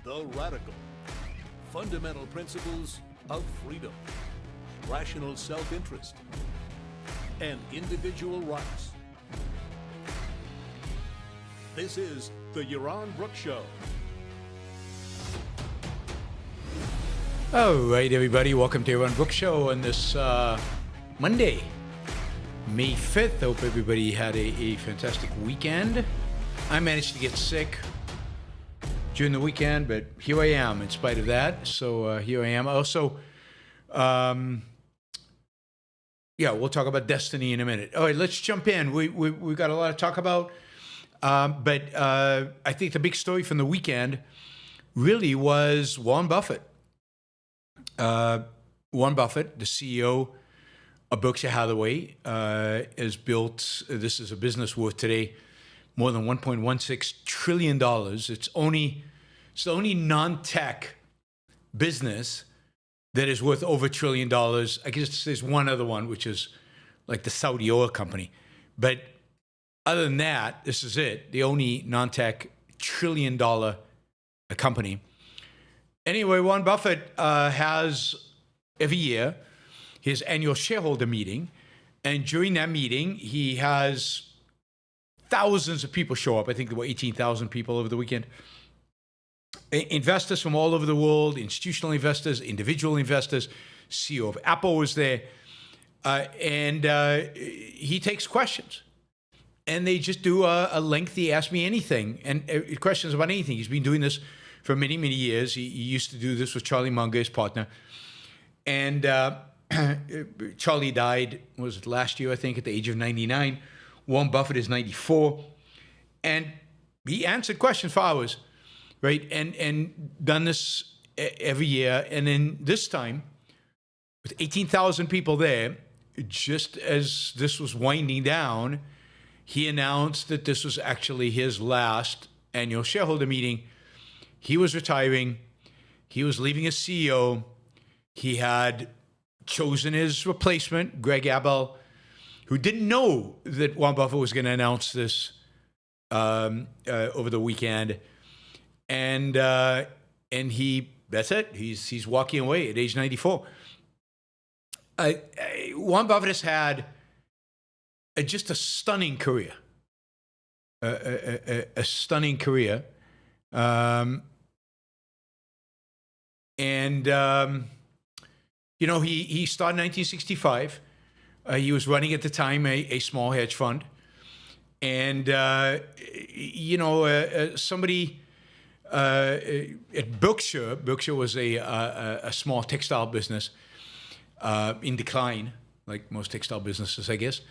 The radical. Fundamental principles of freedom, rational self-interest, and individual rights. This is the Yaron Brook Show. All right, everybody. Welcome to Yaron Brook Show on this Monday, May 5th. Hope everybody had a fantastic weekend. I managed to get sick during the weekend, but here I am in spite of that. So here I am. Also, we'll talk about destiny in a minute. All right, let's jump in. We got a lot to talk about, but I think the big story from the weekend really was Warren Buffett. Warren Buffett, the CEO of Berkshire Hathaway, has built, this is a business worth today, more than $1.16 trillion. It's the only non-tech business that is worth over $1 trillion. I guess there's one other one, which is like the Saudi oil company. But other than that, this is it. The only non-tech $1 trillion company. Anyway, Warren Buffett has every year his annual shareholder meeting. And during that meeting, he has thousands of people show up. I think there were 18,000 people over the weekend. Investors from all over the world, institutional investors, individual investors. CEO of Apple was there. And he takes questions. And they just do a lengthy Ask Me Anything. And questions about anything. He's been doing this for many, many years. He used to do this with Charlie Munger, his partner. And Charlie died, was it last year, I think, at the age of 99. Warren Buffett is 94. And he answered questions for hours, right? And done this every year. And then this time, with 18,000 people there, just as this was winding down, he announced that this was actually his last annual shareholder meeting. He was retiring. He was leaving as CEO. He had chosen his replacement, Greg Abel, who didn't know that Warren Buffett was going to announce this over the weekend. And that's it. He's walking away at age 94. Warren Buffett has had just a stunning career. A stunning career. He started in 1965. He was running at the time a small hedge fund. And, somebody at Berkshire was a small textile business in decline, like most textile businesses, I guess.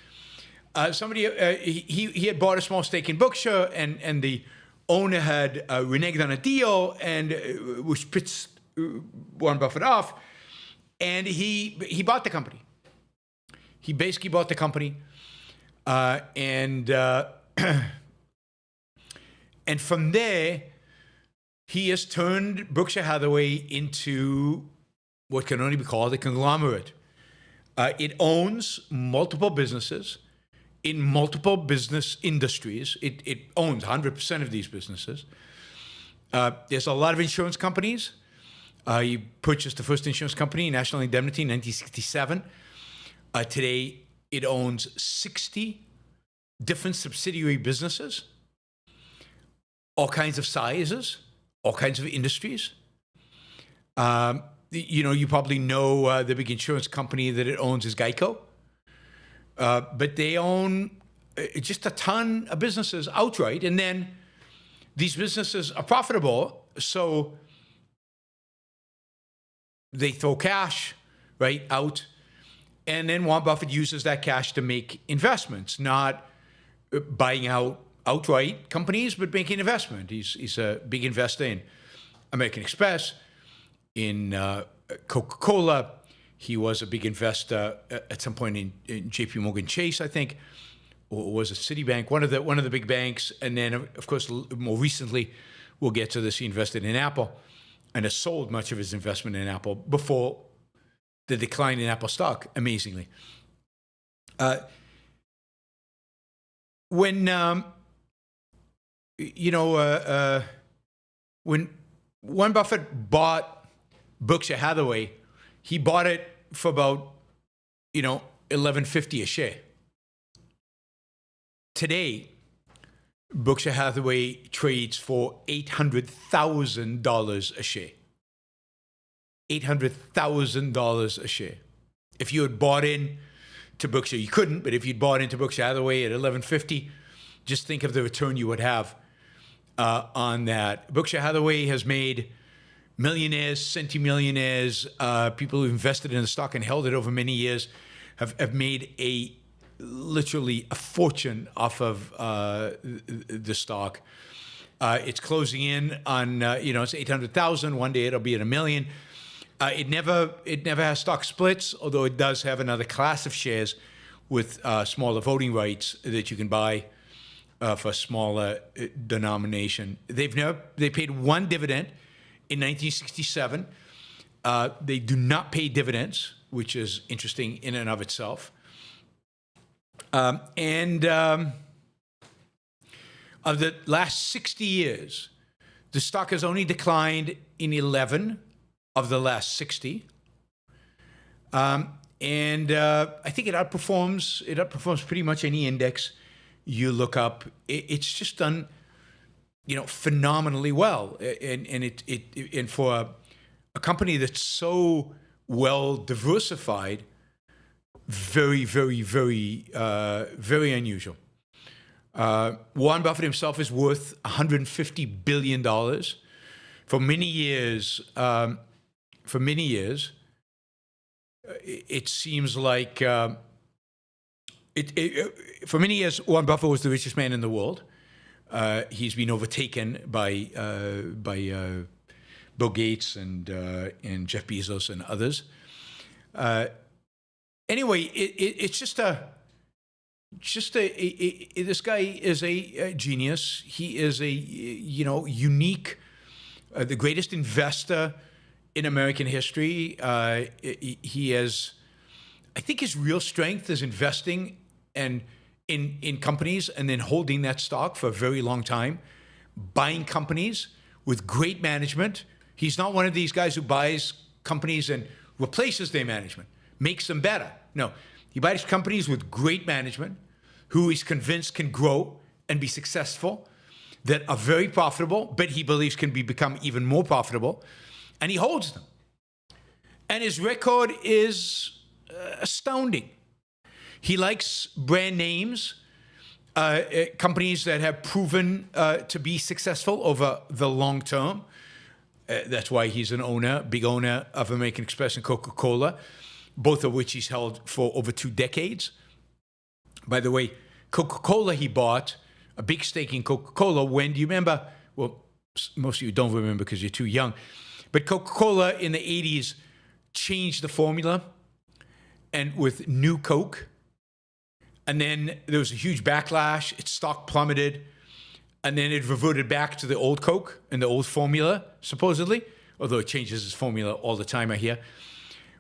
He had bought a small stake in Berkshire, and the owner had reneged on a deal, and which pissed Warren Buffett off, and he bought the company. He basically bought the company, and from there, he has turned Berkshire Hathaway into what can only be called a conglomerate. It owns multiple businesses in multiple business industries. It owns 100% of these businesses. There's a lot of insurance companies. He purchased the first insurance company, National Indemnity, in 1967. Today, it owns 60 different subsidiary businesses, all kinds of sizes, all kinds of industries. You probably know the big insurance company that it owns is Geico. But they own just a ton of businesses outright. And then these businesses are profitable, so they throw cash right out. And then Warren Buffett uses that cash to make investments, not buying out outright companies, but making investment. He's a big investor in American Express, in Coca-Cola. He was a big investor at some point in J.P. Morgan Chase, I think, or was it Citibank, one of the big banks. And then, of course, more recently, we'll get to this, he invested in Apple and has sold much of his investment in Apple before the decline in Apple stock, amazingly. When Warren Buffett bought Berkshire Hathaway. He bought it for about, $11.50 a share. Today, Berkshire Hathaway trades for $800,000 a share. $800,000 a share. If you had bought in to Berkshire, you couldn't, but if you'd bought into Berkshire Hathaway at $11.50, just think of the return you would have on that. Berkshire Hathaway has made millionaires, centimillionaires, people who invested in the stock and held it over many years have made literally a fortune off of the stock. It's closing in on, it's 800,000. One day it'll be at $1 million. It never has stock splits, although it does have another class of shares with smaller voting rights that you can buy for a smaller denomination. They paid one dividend in 1967. They do not pay dividends, which is interesting in and of itself. Of the last 60 years, the stock has only declined in 11 of the last 60. I think it outperforms pretty much any index you look up. It's just done, phenomenally well. And for a company that's so well diversified, very, very, very, very unusual. Warren Buffett himself is worth $150 billion. For many years, it seems like for many years, Warren Buffett was the richest man in the world. He's been overtaken by Bill Gates and Jeff Bezos and others. Anyway, it's just this guy is a genius. He is a unique, the greatest investor in American history. He has, I think, his real strength is investing and in companies and then holding that stock for a very long time, buying companies with great management. He's not one of these guys who buys companies and replaces their management, makes them better. No, he buys companies with great management who he's convinced can grow and be successful, that are very profitable, but he believes can become even more profitable, and he holds them. And his record is astounding. He likes brand names, companies that have proven to be successful over the long term. That's why he's big owner of American Express and Coca-Cola, both of which he's held for over 2 decades. By the way, Coca-Cola, he bought a big stake in Coca-Cola when, do you remember? Well, most of you don't remember because you're too young. But Coca-Cola in the 80s changed the formula and with new Coke. And then there was a huge backlash. Its stock plummeted. And then it reverted back to the old Coke and the old formula, supposedly, although it changes its formula all the time, I hear.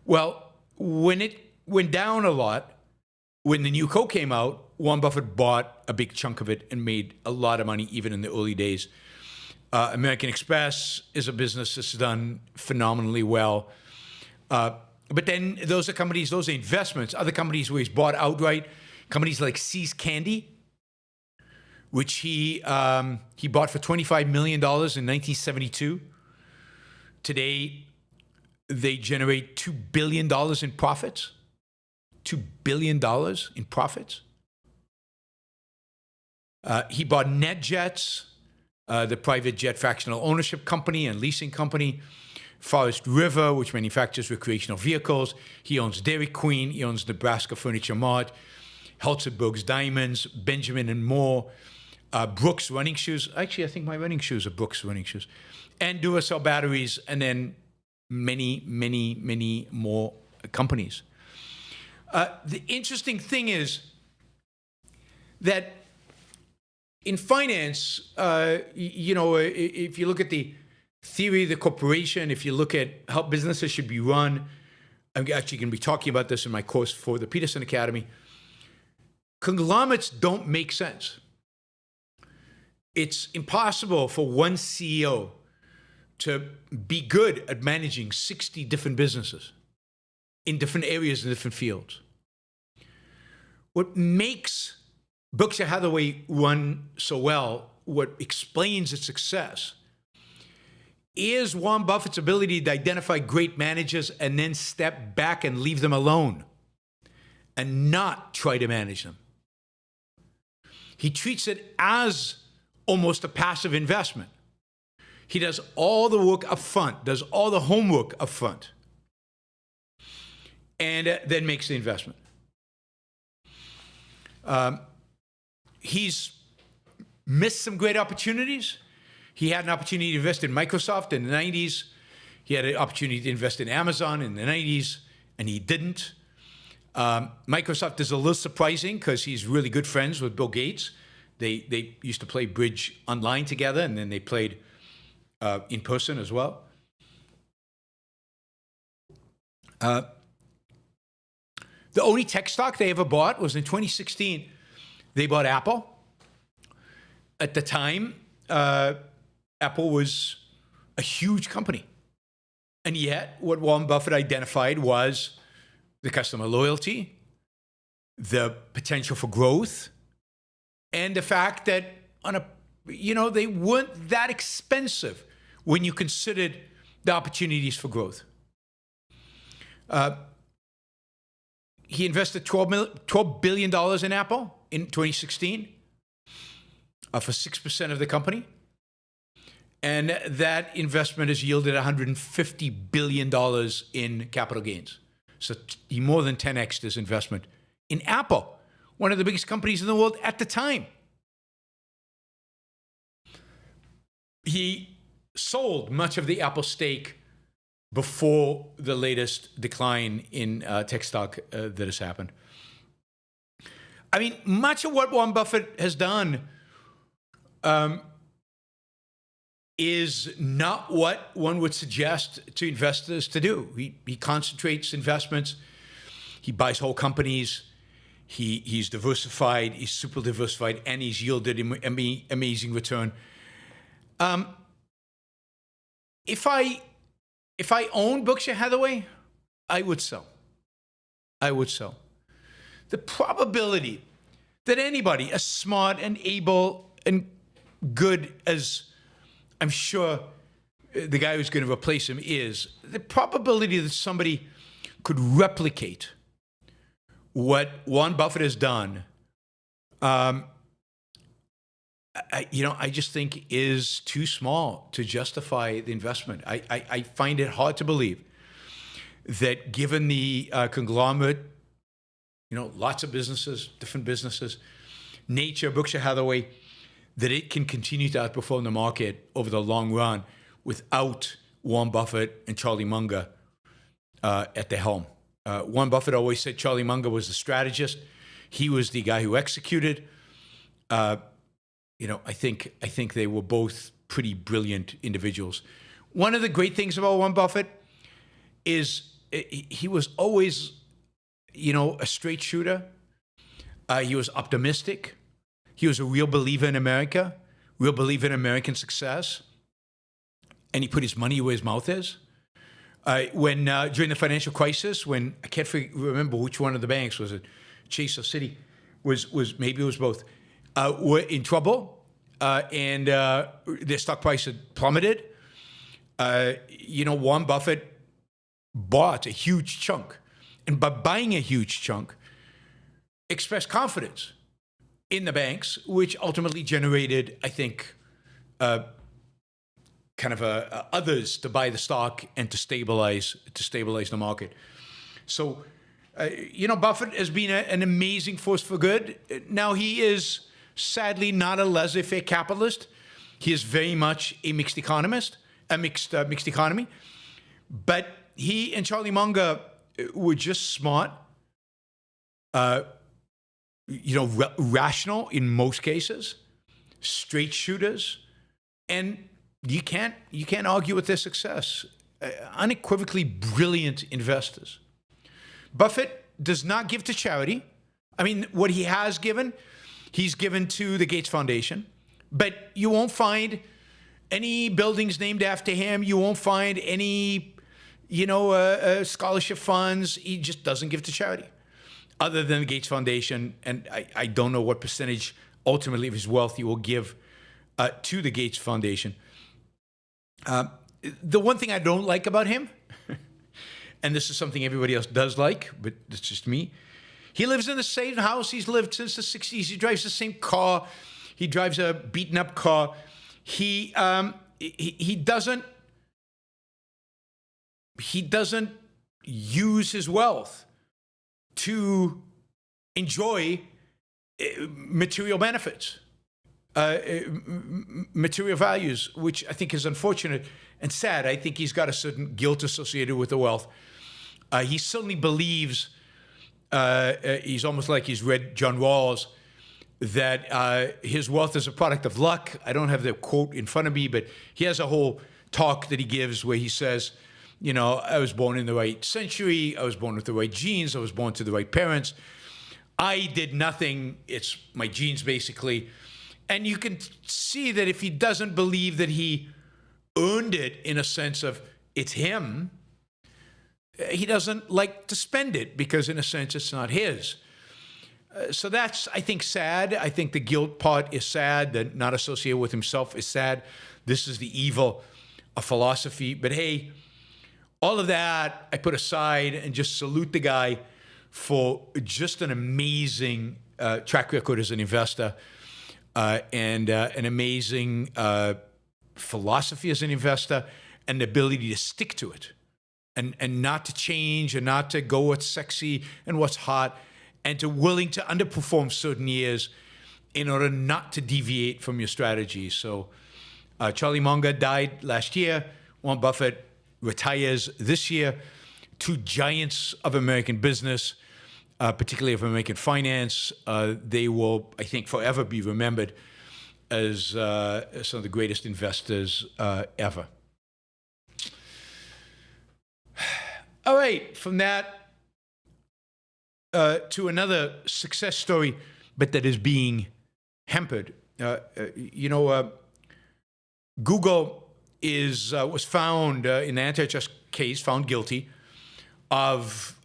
Well, when it went down a lot, when the new Coke came out, Warren Buffett bought a big chunk of it and made a lot of money, even in the early days. American Express is a business that's done phenomenally well. But then those are companies, those are investments. Other companies where he's bought outright, companies like See's Candy, which he bought for $25 million in 1972. Today, they generate $2 billion in profits. $2 billion in profits. He bought NetJets, the private jet fractional ownership company and leasing company. Forest River, which manufactures recreational vehicles. He owns Dairy Queen. He owns Nebraska Furniture Mart, Helzberg's Diamonds, Benjamin and Moore, Brooks running shoes. Actually, I think my running shoes are Brooks running shoes. And Duracell batteries, and then many, many, many more companies. The interesting thing is that in finance, if you look at the theory of the corporation, if you look at how businesses should be run, I'm actually going to be talking about this in my course for the Peterson Academy. Conglomerates don't make sense. It's impossible for one CEO to be good at managing 60 different businesses in different areas and different fields. What makes Berkshire Hathaway run so well, what explains its success, is Warren Buffett's ability to identify great managers and then step back and leave them alone and not try to manage them. He treats it as almost a passive investment. He does all the work up front, does all the homework up front, and then makes the investment. He's missed some great opportunities. He had an opportunity to invest in Microsoft in the 90s. He had an opportunity to invest in Amazon in the 90s, and he didn't. Microsoft is a little surprising because he's really good friends with Bill Gates. They used to play bridge online together, and then they played in person as well. The only tech stock they ever bought was in 2016. They bought Apple. At the time, Apple was a huge company. And yet, what Warren Buffett identified was the customer loyalty, the potential for growth, and the fact that they weren't that expensive when you considered the opportunities for growth. He invested $12 billion in Apple in 2016 for 6% of the company. And that investment has yielded $150 billion in capital gains. So he more than 10x'd his investment in Apple, one of the biggest companies in the world at the time. He sold much of the Apple stake before the latest decline in tech stock that has happened. I mean, much of what Warren Buffett has done is not what one would suggest to investors to do. He concentrates investments. He buys whole companies. He's diversified. He's super diversified, and he's yielded amazing return. If I owned Berkshire Hathaway, I would sell. The probability that anybody as smart and able and good as I'm sure the guy who's going to replace him is, the probability that somebody could replicate what Warren Buffett has done, I just think is too small to justify the investment. I find it hard to believe that given the conglomerate, lots of businesses, different businesses, nature, Berkshire Hathaway, that it can continue to outperform the market over the long run without Warren Buffett and Charlie Munger at the helm. Warren Buffett always said Charlie Munger was the strategist. He was the guy who executed. I think they were both pretty brilliant individuals. One of the great things about Warren Buffett is he was always, a straight shooter. He was optimistic. He was a real believer in America, real believer in American success. And he put his money where his mouth is. When during the financial crisis, when I can't remember which one of the banks, was it Chase or Citi, maybe it was both, were in trouble and their stock price had plummeted. Warren Buffett bought a huge chunk. And by buying a huge chunk, expressed confidence in the banks, which ultimately generated, I think, others to buy the stock and to stabilize the market. So, Buffett has been an amazing force for good. Now he is sadly not a laissez-faire capitalist. He is very much a mixed economist, a mixed economy. But he and Charlie Munger were just smart. Rational in most cases, straight shooters, and you can't argue with their success. Unequivocally brilliant investors. Buffett does not give to charity. I mean, what he has given, he's given to the Gates Foundation, but you won't find any buildings named after him. You won't find any, scholarship funds. He just doesn't give to charity, other than the Gates Foundation. And I don't know what percentage ultimately of his wealth he will give to the Gates Foundation. The one thing I don't like about him, and this is something everybody else does like, but it's just me, he lives in the same house he's lived since the 60s. He drives the same car. He drives a beaten-up car. He doesn't use his wealth to enjoy material benefits, material values, which I think is unfortunate and sad. I think he's got a certain guilt associated with the wealth. He certainly believes, he's almost like he's read John Rawls, that his wealth is a product of luck. I don't have the quote in front of me, but he has a whole talk that he gives where he says, I was born in the right century. I was born with the right genes. I was born to the right parents. I did nothing. It's my genes, basically. And you can see that if he doesn't believe that he earned it in a sense of it's him, he doesn't like to spend it because, in a sense, it's not his. So that's, I think, sad. I think the guilt part is sad. That not associated with himself is sad. This is the evil of philosophy. But hey, all of that I put aside and just salute the guy for just an amazing track record as an investor and an amazing philosophy as an investor and the ability to stick to it and not to change and not to go what's sexy and what's hot, and to willing to underperform certain years in order not to deviate from your strategy. So Charlie Munger died last year. Warren Buffett retires this year. Two giants of American business, particularly of American finance. They will, I think, forever be remembered as some of the greatest investors ever. All right, from that, to another success story, but that is being hampered. Google was found in the antitrust case, found guilty of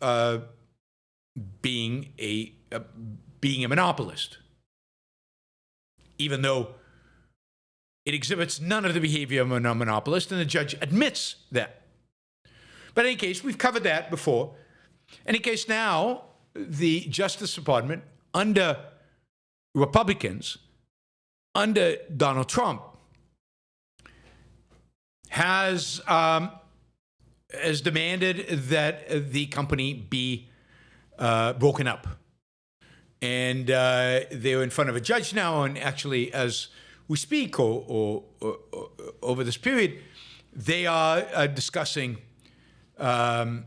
being a monopolist, even though it exhibits none of the behavior of a monopolist, and the judge admits that. But in any case, we've covered that before. In any case, now the Justice Department, under Republicans, under Donald Trump, has demanded that the company be broken up. And they're in front of a judge now, and actually, as we speak, or over this period, they are discussing. There's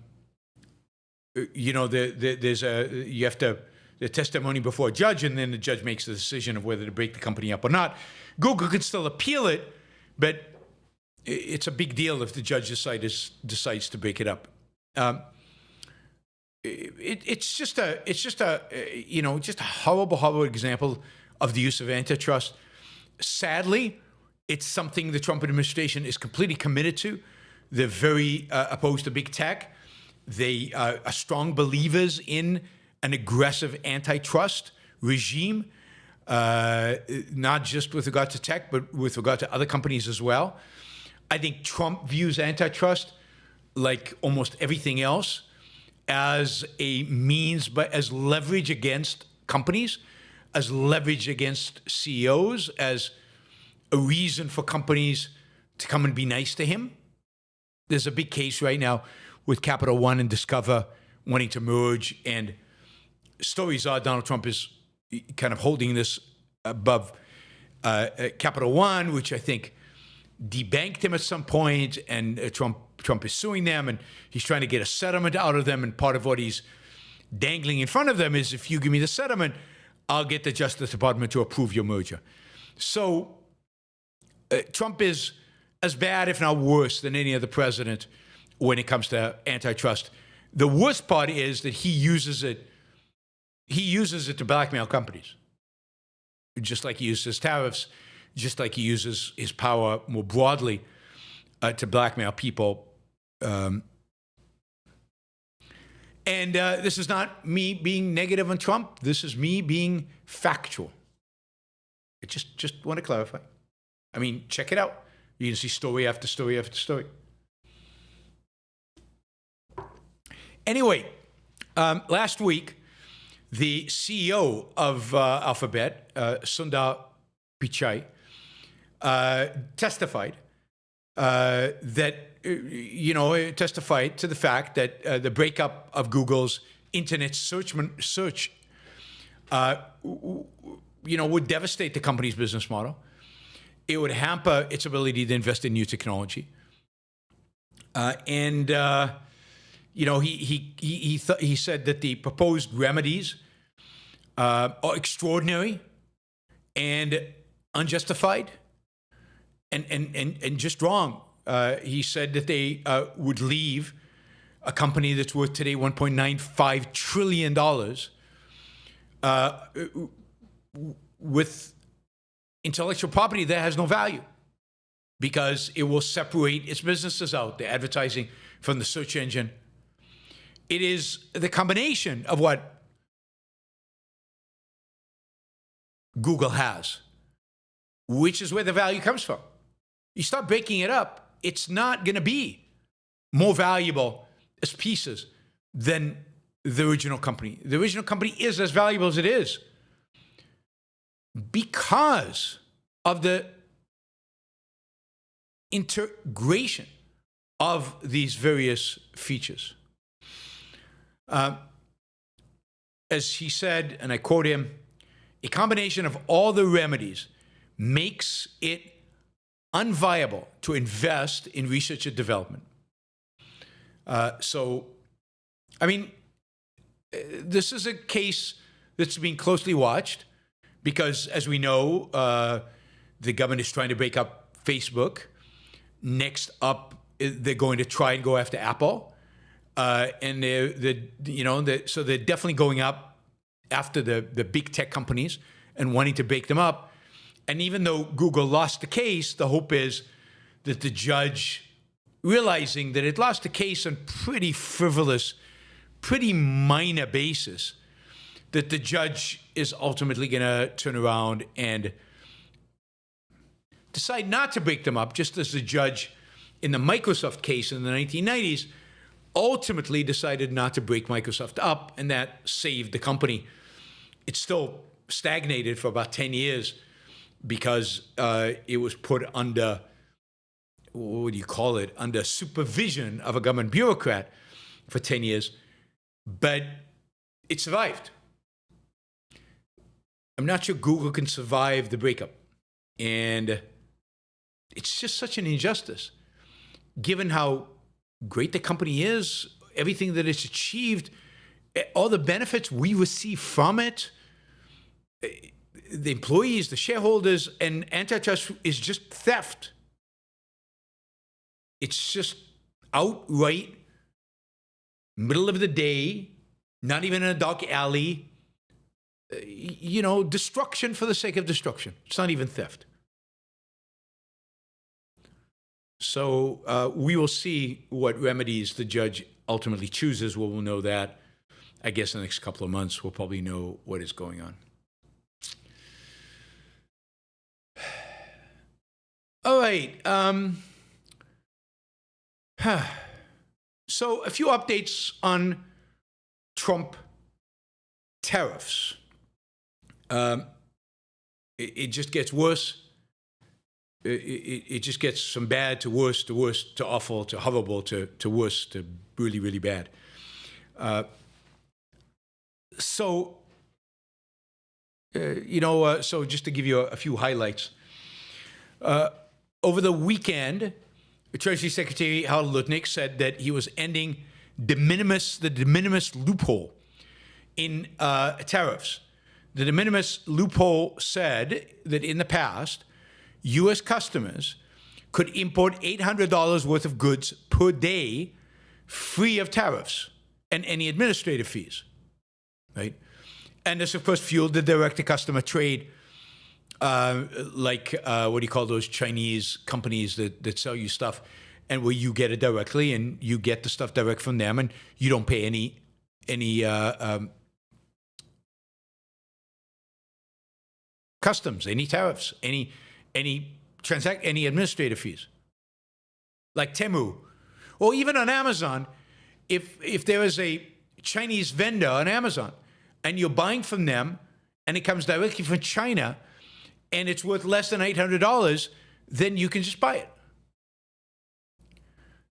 the testimony before a judge, and then the judge makes the decision of whether to break the company up or not. Google can still appeal it, but it's a big deal if the judge decides to break it up. It's just a horrible example of the use of antitrust. Sadly, it's something the Trump administration is completely committed to. They're very opposed to big tech. They are strong believers in an aggressive antitrust regime, not just with regard to tech, but with regard to other companies as well. I think Trump views antitrust, like almost everything else, as a means, but as leverage against companies, as leverage against CEOs, as a reason for companies to come and be nice to him. There's a big case right now with Capital One and Discover wanting to merge, and stories are Donald Trump is kind of holding this above Capital One, which I think debanked him at some point, and Trump is suing them, and he's trying to get a settlement out of them, and part of what he's dangling in front of them is, if you give me the settlement, I'll get the Justice Department to approve your merger. So Trump is as bad, if not worse, than any other president when it comes to antitrust. The worst part is that he uses it to blackmail companies, just like he uses tariffs just like he uses his power more broadly to blackmail people. And this is not me being negative on Trump. This is me being factual. I just want to clarify. I mean, check it out. You can see story after story after story. Anyway, last week, the CEO of Alphabet, Sundar Pichai, testified testified to the fact that the breakup of Google's internet search would devastate the company's business model. It would hamper its ability to invest in new technology. He said that the proposed remedies are extraordinary and unjustified and just wrong. He said that they would leave a company that's worth today $1.95 trillion with intellectual property that has no value because it will separate its businesses out, the advertising from the search engine. It is the combination of what Google has, which is where the value comes from. You start breaking it up, it's not going to be more valuable as pieces than the original company. The original company is as valuable as it is because of the integration of these various features. As he said, and I quote him, a combination of all the remedies makes it unviable to invest in research and development. This is a case that's being closely watched because, as we know, the government is trying to break up Facebook. Next up, they're going to try and go after Apple, and so they're definitely going up after the big tech companies and wanting to break them up. And even though Google lost the case, the hope is that the judge, realizing that it lost the case on pretty frivolous, pretty minor basis, that the judge is ultimately going to turn around and decide not to break them up, just as the judge in the Microsoft case in the 1990s ultimately decided not to break Microsoft up, and that saved the company. It still stagnated for about 10 years because it was put under, under supervision of a government bureaucrat for 10 years. But it survived. I'm not sure Google can survive the breakup. And it's just such an injustice, given how great the company is, everything that it's achieved, all the benefits we receive from it, the employees, the shareholders, and antitrust is just theft. It's just outright, middle of the day, not even in a dark alley, destruction for the sake of destruction. It's not even theft. So we will see what remedies the judge ultimately chooses. We'll know that, I guess, in the next couple of months. We'll probably know what is going on. All right. So a few updates on Trump tariffs. It just gets worse. It just gets from bad to worse to awful to horrible to worse to really, really bad. So just to give you a few highlights. Over the weekend, Treasury Secretary Howard Lutnick said that he was ending the de minimis loophole in tariffs. The de minimis loophole said that in the past, U.S. customers could import $800 worth of goods per day free of tariffs and any administrative fees, right? And this, of course, fueled the direct-to-customer trade like what do you call those Chinese companies that sell you stuff, and where you get it directly and you get the stuff direct from them, and you don't pay any customs, any tariffs, any administrative fees, like Temu, or even on Amazon. If there is a Chinese vendor on Amazon and you're buying from them and it comes directly from China and it's worth less than $800, then you can just buy it.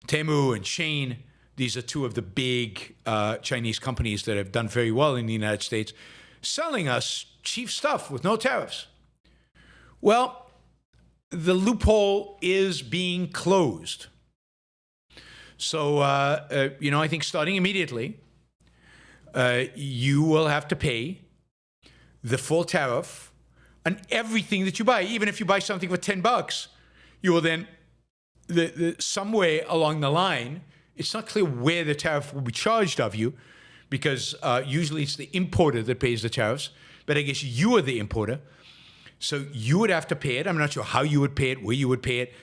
Temu and Shein, these are two of the big Chinese companies that have done very well in the United States, selling us cheap stuff with no tariffs. Well, the loophole is being closed. So, I think starting immediately, you will have to pay the full tariff on everything that you buy. Even if you buy something for $10, you will then, somewhere along the line, it's not clear where the tariff will be charged of you, because usually it's the importer that pays the tariffs, but I guess you are the importer. So you would have to pay it. I'm not sure how you would pay it, where you would pay it.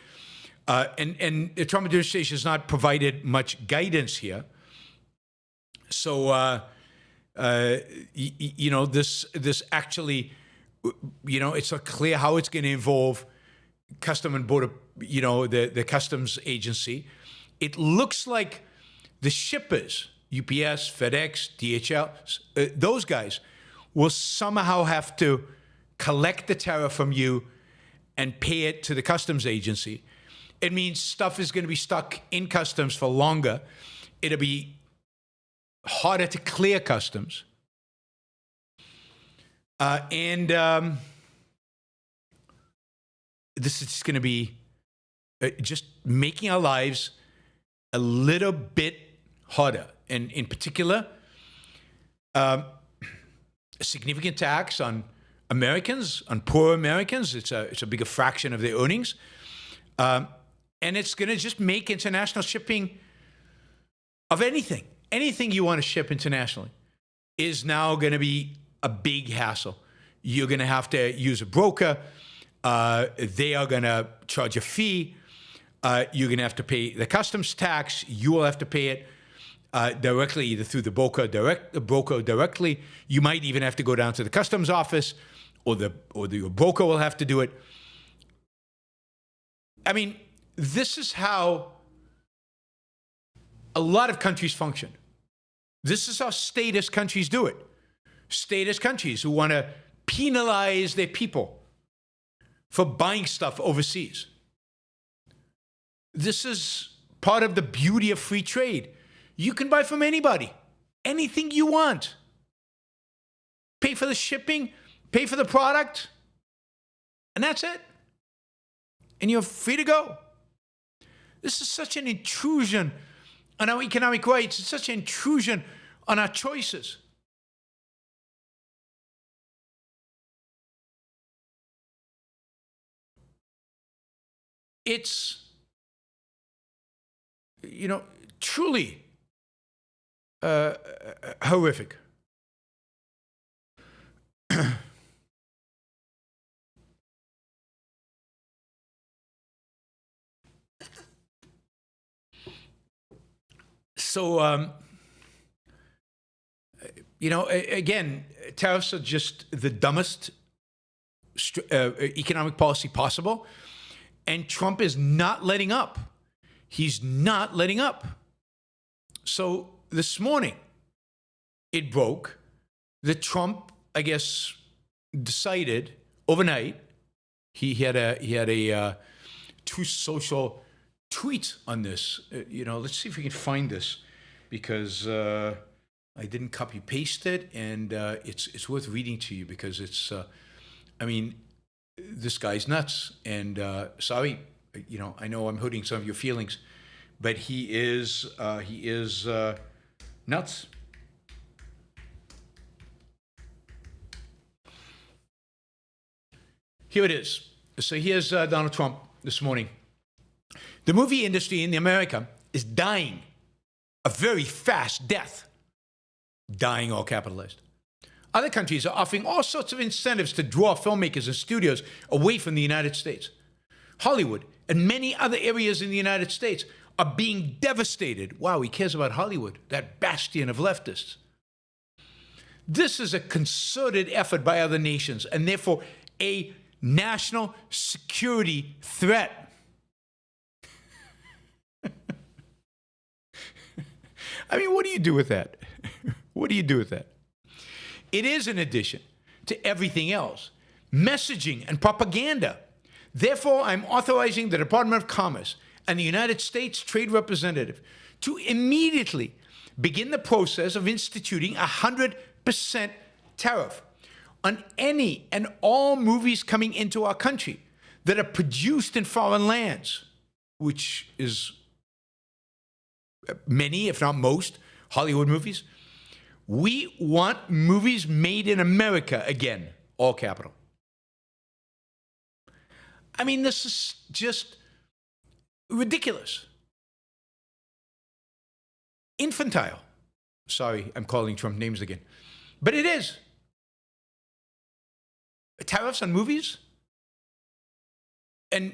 And the Trump administration has not provided much guidance here. So, this actually, it's not clear how it's going to involve Custom and Border, the customs agency. It looks like the shippers, UPS, FedEx, DHL, those guys will somehow have to collect the tariff from you and pay it to the customs agency. It means stuff is going to be stuck in customs for longer. It'll be harder to clear customs. And this is just going to be just making our lives a little bit harder. And in particular, a significant tax on Americans, on poor Americans. It's a bigger fraction of their earnings. And it's going to just make international shipping of anything you want to ship internationally is now going to be a big hassle. You're going to have to use a broker. They are going to charge a fee. You're going to have to pay the customs tax. You will have to pay it directly, either through the broker directly. You might even have to go down to the customs office, or your broker will have to do it. I mean, this is how a lot of countries function. This is how statist countries do it. Statist countries who want to penalize their people for buying stuff overseas. This is part of the beauty of free trade. You can buy from anybody, anything you want. Pay for the shipping, pay for the product, and that's it. And you're free to go. This is such an intrusion on our economic rights. It's such an intrusion on our choices. It's, truly horrific. So, again, tariffs are just the dumbest economic policy possible. And Trump is not letting up. He's not letting up. So this morning, it broke that Trump, I guess, decided overnight. He had a Truth Social tweet on this. Let's see if we can find this, because I didn't copy paste it, and it's worth reading to you, because it's this guy's nuts. And sorry, I know I'm hurting some of your feelings, but he is nuts. Here it is. So here's Donald Trump this morning. The movie industry in America is dying a very fast death. Dying, all capitalized. Other countries are offering all sorts of incentives to draw filmmakers and studios away from the United States. Hollywood and many other areas in the United States are being devastated. Wow, he cares about Hollywood, that bastion of leftists. This is a concerted effort by other nations and therefore a national security threat. I mean, what do you do with that? What do you do with that? It is in addition to everything else, messaging and propaganda. Therefore, I'm authorizing the Department of Commerce and the United States Trade Representative to immediately begin the process of instituting a 100% tariff on any and all movies coming into our country that are produced in foreign lands, which is many, if not most, Hollywood movies. We want movies made in America again, all capital. I mean, this is just ridiculous. Infantile. Sorry, I'm calling Trump names again. But it is. Tariffs on movies? And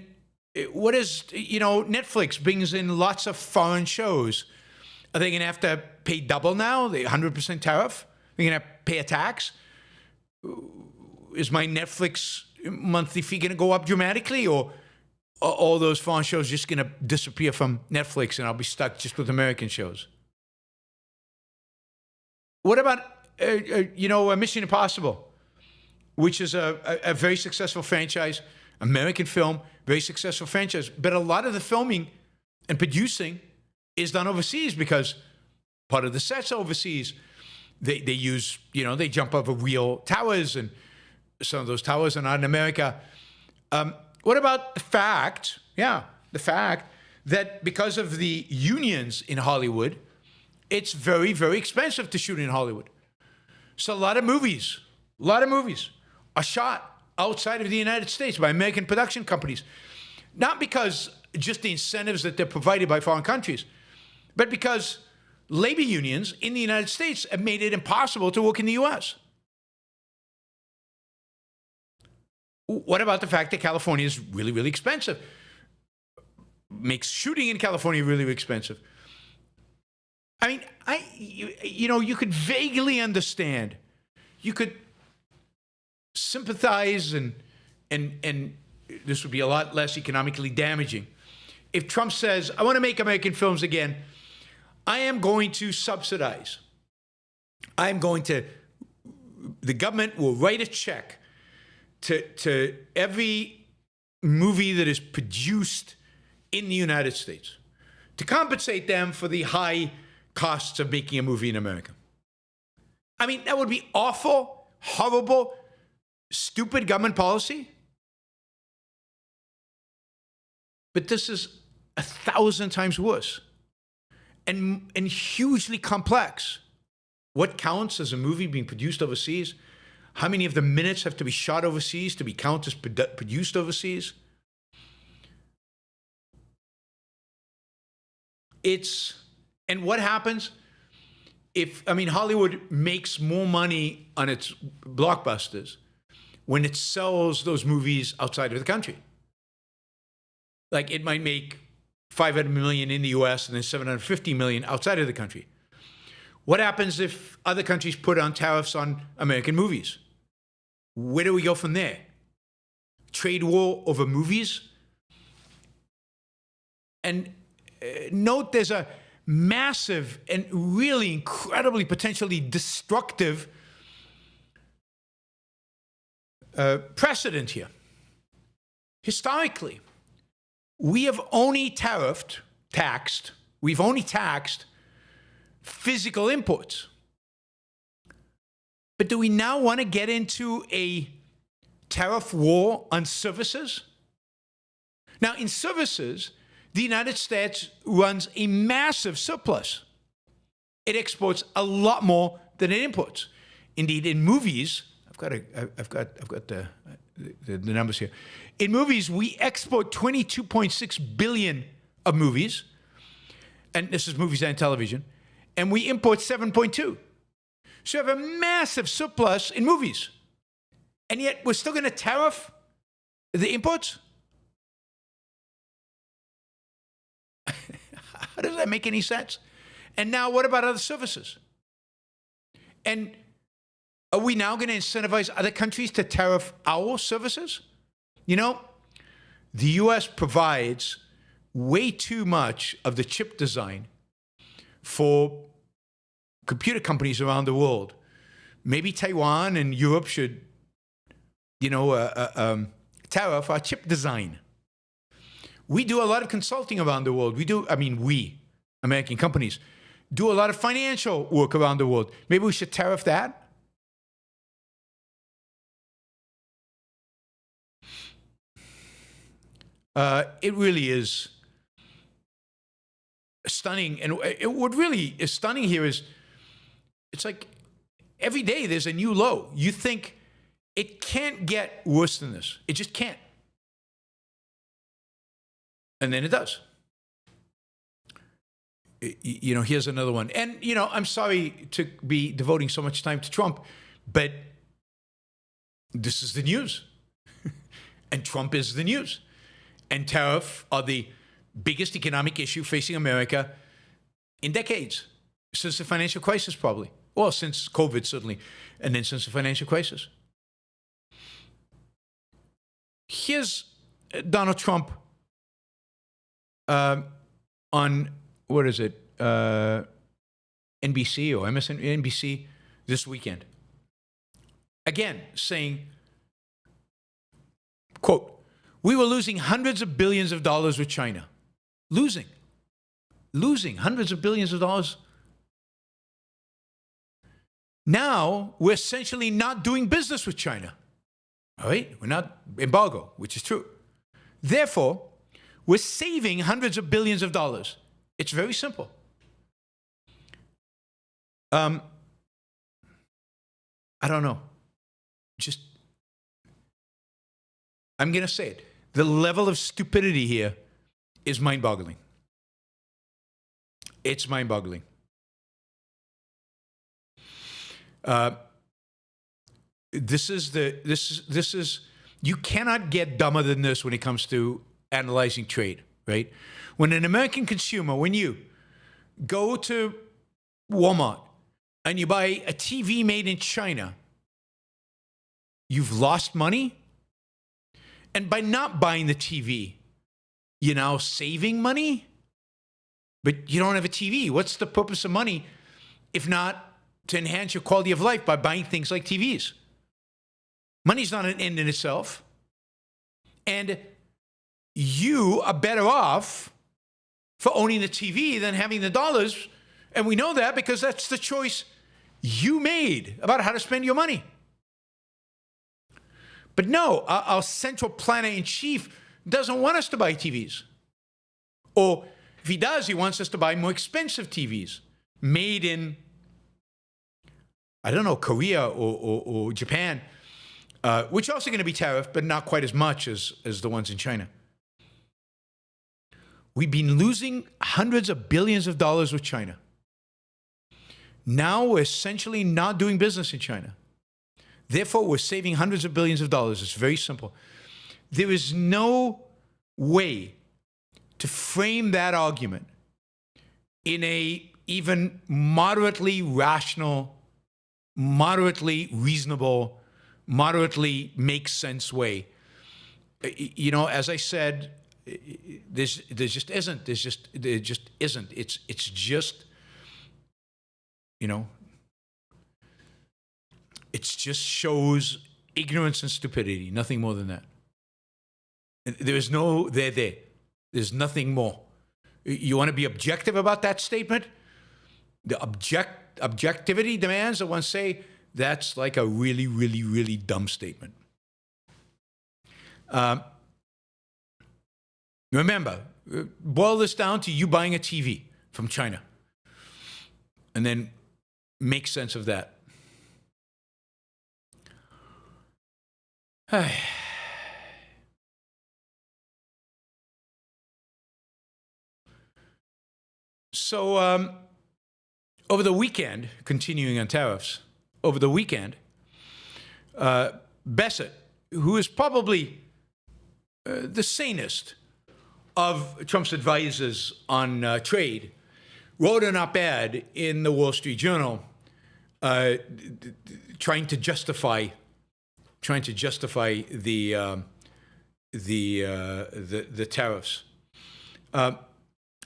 what is, Netflix brings in lots of foreign shows. Are they going to have to pay double now? The 100% tariff? They're going to pay a tax? Is my Netflix monthly fee going to go up dramatically? Or are all those foreign shows just going to disappear from Netflix and I'll be stuck just with American shows? What about, Mission Impossible, which is a very successful franchise, American film, very successful franchise. But a lot of the filming and producing is done overseas because part of the sets are overseas. They use, they jump over real towers, and some of those towers are not in America. What about the fact that because of the unions in Hollywood, it's very, very expensive to shoot in Hollywood. So a lot of movies are shot outside of the United States by American production companies. Not because just the incentives that they're provided by foreign countries, but because labor unions in the United States have made it impossible to work in the U.S. What about the fact that California is really, really expensive? Makes shooting in California really, really expensive. I mean, you could vaguely understand. You could sympathize and this would be a lot less economically damaging. If Trump says, I want to make American films again, I am going to subsidize. The government will write a check to every movie that is produced in the United States to compensate them for the high costs of making a movie in America. I mean, that would be awful, horrible, stupid government policy. But this is 1,000 times worse and hugely complex. What counts as a movie being produced overseas? How many of the minutes have to be shot overseas to be counted as produced overseas? And what happens Hollywood makes more money on its blockbusters when it sells those movies outside of the country. Like it might make $500 million in the US and then $750 million outside of the country. What happens if other countries put on tariffs on American movies? Where do we go from there? Trade war over movies? And note there's a massive and really incredibly potentially destructive precedent here. Historically, we have only taxed physical imports. But do we now want to get into a tariff war on services? Now, in services, the United States runs a massive surplus. It exports a lot more than it imports. Indeed, in movies, I've got the numbers here. In movies, we export 22.6 billion of movies, and this is movies and television, and we import 7.2. So you have a massive surplus in movies. And yet we're still going to tariff the imports? How does that make any sense? And now what about other services? And are we now going to incentivize other countries to tariff our services? You know, the U.S. provides way too much of the chip design for computer companies around the world. Maybe Taiwan and Europe should, tariff our chip design. We do a lot of consulting around the world. We, American companies, do a lot of financial work around the world. Maybe we should tariff that? It really is stunning. And what really is stunning here is it's like every day there's a new low. You think it can't get worse than this. It just can't. And then it does. Here's another one. And, I'm sorry to be devoting so much time to Trump, but this is the news. And Trump is the news. And tariffs are the biggest economic issue facing America in decades, since the financial crisis probably. Well, since COVID certainly, and then since the financial crisis. Here's Donald Trump on, what is it, NBC or MSNBC this weekend. Again, saying, quote, "We were losing hundreds of billions of dollars with China." Losing hundreds of billions of dollars. Now, we're essentially not doing business with China. All right? We're not embargo, which is true. Therefore, we're saving hundreds of billions of dollars. It's very simple. I don't know. I'm going to say it. The level of stupidity here is mind-boggling. It's mind-boggling. This is you cannot get dumber than this when it comes to analyzing trade, right? When an American consumer, when you go to Walmart and you buy a TV made in China, you've lost money. And by not buying the TV, you're now saving money, but you don't have a TV. What's the purpose of money if not to enhance your quality of life by buying things like TVs? Money's not an end in itself. And you are better off for owning the TV than having the dollars. And we know that because that's the choice you made about how to spend your money. But no, our central planner-in-chief doesn't want us to buy TVs. Or if he does, he wants us to buy more expensive TVs made in, I don't know, Korea or Japan, which are also going to be tariffed, but not quite as much as the ones in China. We've been losing hundreds of billions of dollars with China. Now we're essentially not doing business in China. Therefore, we're saving hundreds of billions of dollars. It's very simple. There is no way to frame that argument in a even moderately rational, moderately reasonable, moderately makes sense way. As I said, there just isn't. There just isn't. It's just, it just shows ignorance and stupidity, nothing more than that. There's no there. There's nothing more. You want to be objective about that statement? The objectivity demands that one say that's like a really, really, really dumb statement. Remember, boil this down to you buying a TV from China and then make sense of that. So over the weekend, continuing on tariffs, over the weekend, Buffett, who is probably the sanest of Trump's advisors on trade, wrote an op-ed in the Wall Street Journal trying to justify the tariffs.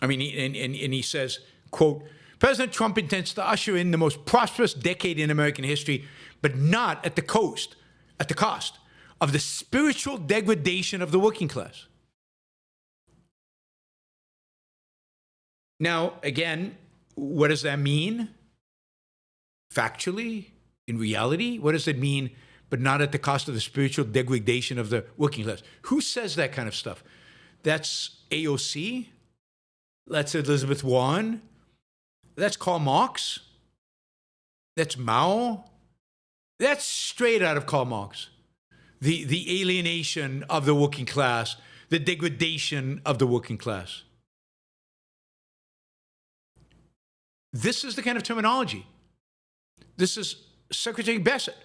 He says, quote, President Trump intends to usher in the most prosperous decade in American history, but not at the cost of the spiritual degradation of the working class. Now, again, what does that mean? Factually, in reality, what does it mean, but not at the cost of the spiritual degradation of the working class? Who says that kind of stuff? That's AOC? That's Elizabeth Warren? That's Karl Marx? That's Mao? That's straight out of Karl Marx. The alienation of the working class, the degradation of the working class. This is the kind of terminology. This is Secretary Buffett.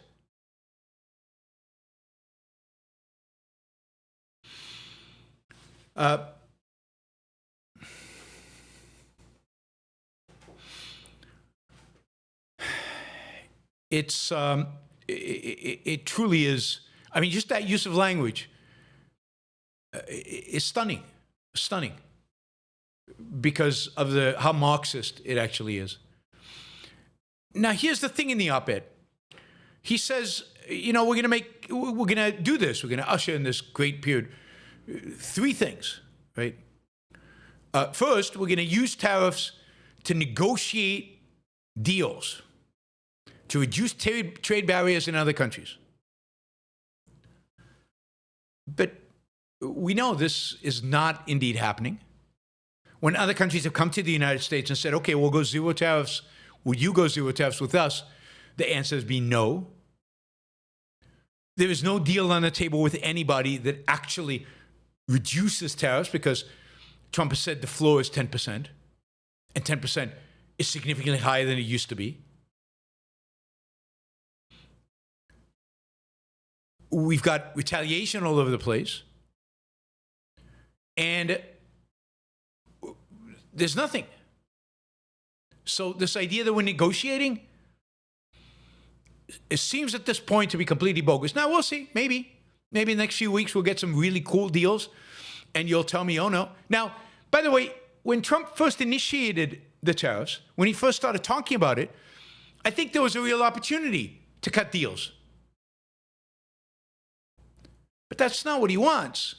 It truly is. I mean, just that use of language is stunning, because of how Marxist it actually is. Now, here's the thing in the op-ed. He says, we're going to do this. We're going to usher in this great period. Three things, right? First, we're going to use tariffs to negotiate deals, to reduce trade barriers in other countries. But we know this is not indeed happening. When other countries have come to the United States and said, okay, we'll go zero tariffs, will you go zero tariffs with us? The answer has been no. There is no deal on the table with anybody that actually reduces tariffs, because Trump has said the floor is 10%, and 10% is significantly higher than it used to be. We've got retaliation all over the place, and there's nothing. So this idea that we're negotiating, it seems at this point to be completely bogus. Now, we'll see. Maybe in the next few weeks we'll get some really cool deals, and you'll tell me, oh no. Now, by the way, when Trump first initiated the tariffs, when he first started talking about it, I think there was a real opportunity to cut deals. But that's not what he wants.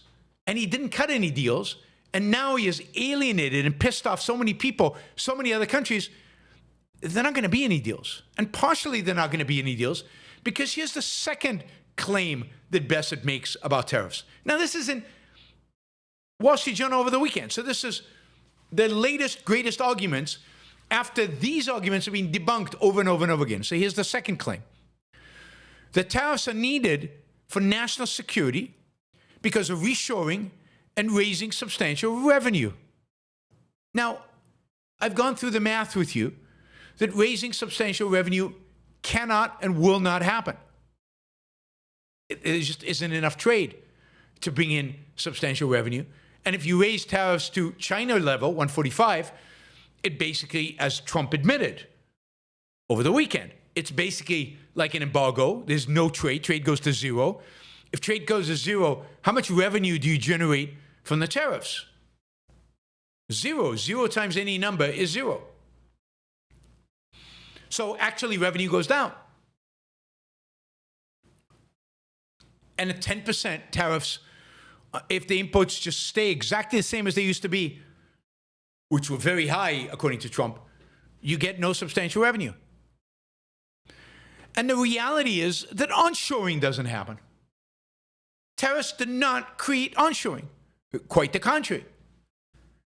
And he didn't cut any deals. And now he has alienated and pissed off so many people, so many other countries. They're not going to be any deals. And partially they're not going to be any deals because here's the second claim that Buffett makes about tariffs. Now, this is in Wall Street Journal over the weekend. So this is the latest, greatest arguments after these arguments have been debunked over and over and over again. So here's the second claim. The tariffs are needed for national security because of reshoring and raising substantial revenue. Now, I've gone through the math with you that raising substantial revenue cannot and will not happen. There just isn't enough trade to bring in substantial revenue. And if you raise tariffs to China level, 145, it basically, as Trump admitted over the weekend, it's basically like an embargo. There's no trade. Trade goes to zero. If trade goes to zero, how much revenue do you generate from the tariffs? Zero. Zero times any number is zero. So actually revenue goes down. And at 10% tariffs, if the imports just stay exactly the same as they used to be, which were very high according to Trump, you get no substantial revenue. And the reality is that onshoring doesn't happen. Tariffs did not create onshoring. Quite the contrary.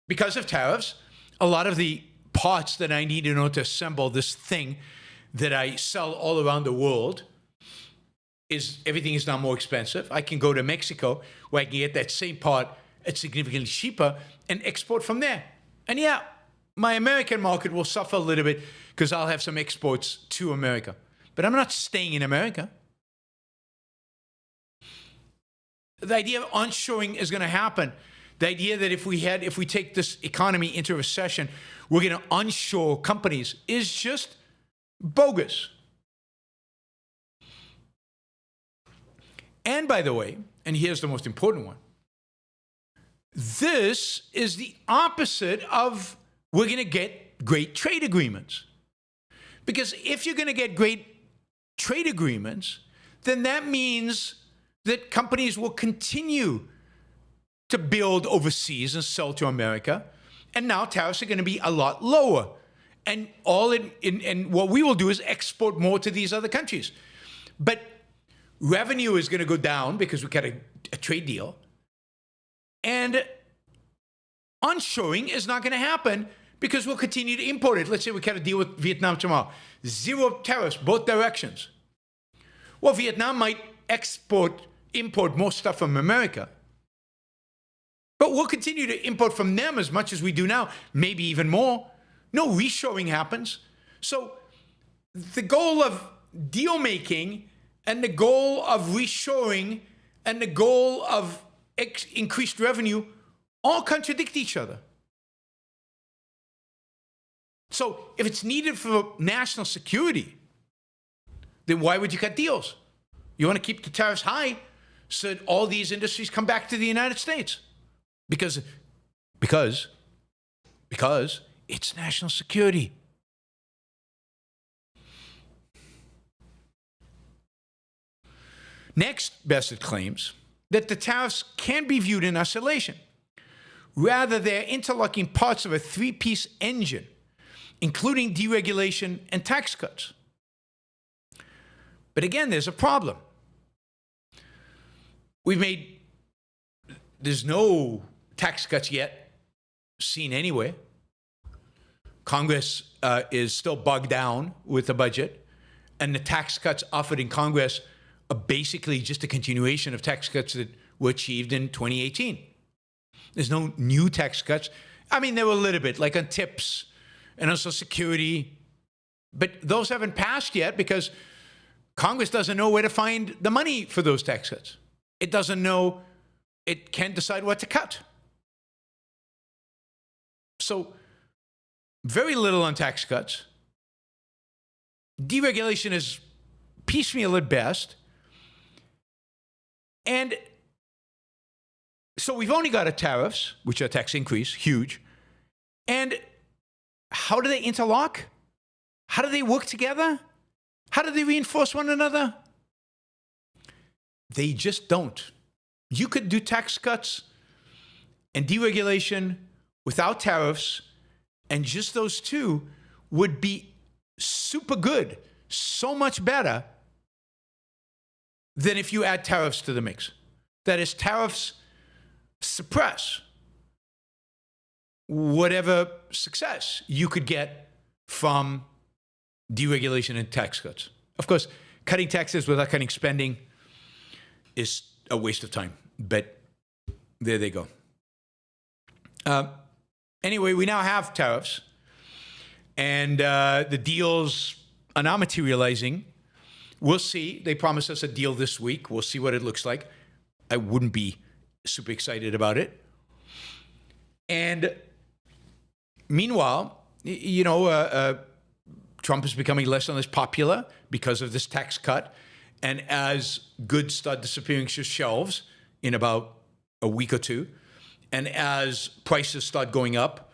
Because of tariffs, a lot of the parts that I need in order to assemble this thing that I sell all around the world, everything is now more expensive. I can go to Mexico where I can get that same part at significantly cheaper and export from there. And yeah, my American market will suffer a little bit because I'll have some exports to America. but I'm not staying in America. The idea of onshoring is going to happen. The idea that if we take this economy into recession, we're going to onshore companies is just bogus. And by the way, and here's the most important one, this is the opposite of we're going to get great trade agreements. Because if you're going to get great trade agreements, then that means that companies will continue to build overseas and sell to America. And now tariffs are going to be a lot lower. And and what we will do is export more to these other countries. But revenue is going to go down because we got a trade deal. And onshoring is not going to happen because we'll continue to import it. Let's say we got a deal with Vietnam tomorrow. 0 tariffs, both directions. Well, Vietnam might import more stuff from America. But we'll continue to import from them as much as we do now, maybe even more. No reshoring happens. So the goal of deal making and the goal of reshoring and the goal of increased revenue all contradict each other. So if it's needed for national security, then why would you cut deals? You want to keep the tariffs high so that all these industries come back to the United States. Because it's national security. Next, Bassett claims that the tariffs can be viewed in isolation. Rather, they're interlocking parts of a three-piece engine, including deregulation and tax cuts. But again, there's a problem. There's no tax cuts yet seen anywhere. Congress is still bogged down with the budget, and the tax cuts offered in Congress are basically just a continuation of tax cuts that were achieved in 2018. There's no new tax cuts. I mean, there were a little bit, like on tips and on Social Security, but those haven't passed yet because Congress doesn't know where to find the money for those tax cuts. It doesn't know, it can't decide what to cut. So, very little on tax cuts. Deregulation is piecemeal at best. And so we've only got tariffs, which are tax increase, huge. And how do they interlock? How do they work together? How do they reinforce one another? They just don't. You could do tax cuts and deregulation without tariffs, and just those two would be super good, so much better than if you add tariffs to the mix. That is, tariffs suppress whatever success you could get from deregulation and tax cuts. Of course, cutting taxes without cutting spending is a waste of time, but there they go. Anyway, we now have tariffs, and the deals are now materializing. We'll see. They promised us a deal this week. We'll see what it looks like. I wouldn't be super excited about it. And meanwhile, Trump is becoming less and less popular because of this tax cut. And as goods start disappearing from shelves in about a week or two, and as prices start going up,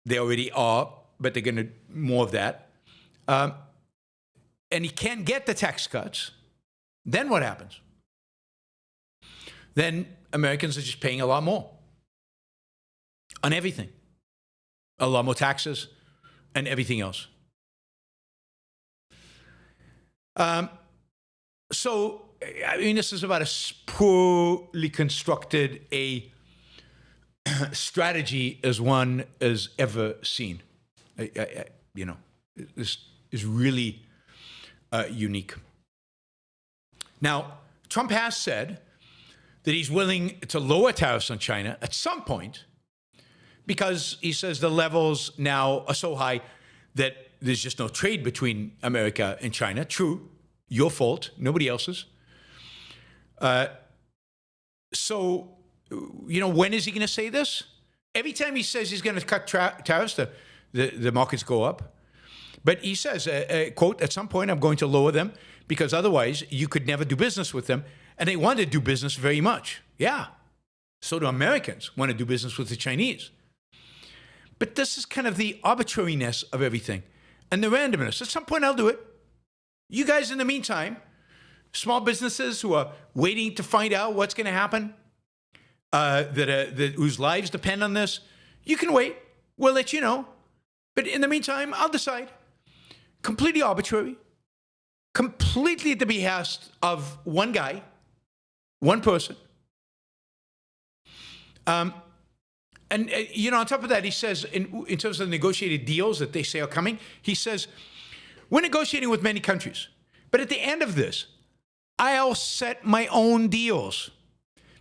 they already are, but they're going to more of that. And he can't get the tax cuts. Then what happens? Then Americans are just paying a lot more on everything. A lot more taxes and everything else. So, I mean, this is about as poorly constructed a strategy as one has ever seen. This is really unique. Now, Trump has said that he's willing to lower tariffs on China at some point because he says the levels now are so high that there's just no trade between America and China. True. Your fault. Nobody else's. So, when is he going to say this? Every time he says he's going to cut tariffs, the markets go up. But he says, quote, at some point I'm going to lower them because otherwise you could never do business with them. And they want to do business very much. Yeah. So do Americans want to do business with the Chinese. But this is kind of the arbitrariness of everything and the randomness. At some point I'll do it. You guys, in the meantime, small businesses who are waiting to find out what's going to happen, whose lives depend on this, you can wait. We'll let you know. But in the meantime, I'll decide. Completely arbitrary, completely at the behest of one guy, one person. On top of that, he says, in terms of negotiated deals that they say are coming, he says, we're negotiating with many countries. But at the end of this, I'll set my own deals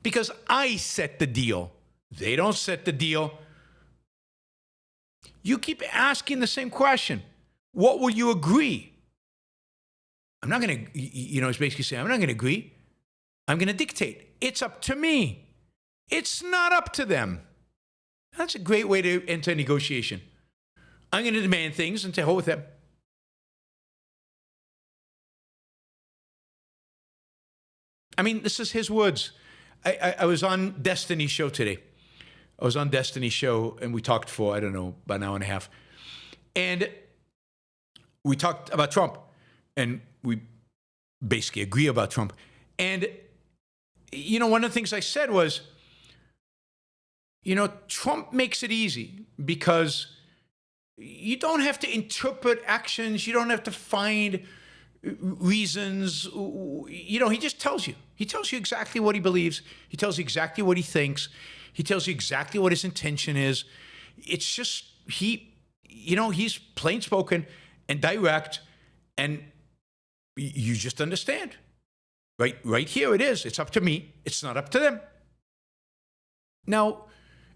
because I set the deal. They don't set the deal. You keep asking the same question. What will you agree? I'm not going to, he's basically saying, I'm not going to agree. I'm going to dictate. It's up to me. It's not up to them. That's a great way to enter a negotiation. I'm going to demand things and to hell with them. I mean, this is his words. I was on Destiny's show today. I was on Destiny's show and we talked for, about an hour and a half. And we talked about Trump and we basically agree about Trump. And, one of the things I said was, Trump makes it easy because you don't have to interpret actions. You don't have to find reasons. He just tells you. He tells you exactly what he believes. He tells you exactly what he thinks. He tells you exactly what his intention is. It's just, he's plain spoken and direct, and you just understand. Right here it is. It's up to me. It's not up to them. Now,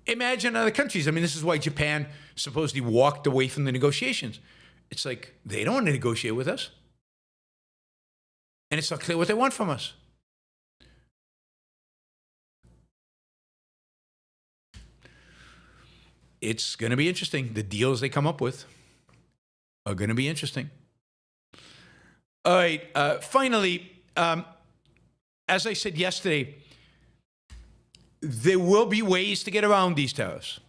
imagine other countries. I mean, this is why Japan supposedly walked away from the negotiations. It's like, they don't want to negotiate with us. And it's not clear what they want from us. It's going to be interesting. The deals they come up with are going to be interesting. All right. Finally, as I said yesterday, there will be ways to get around these tariffs.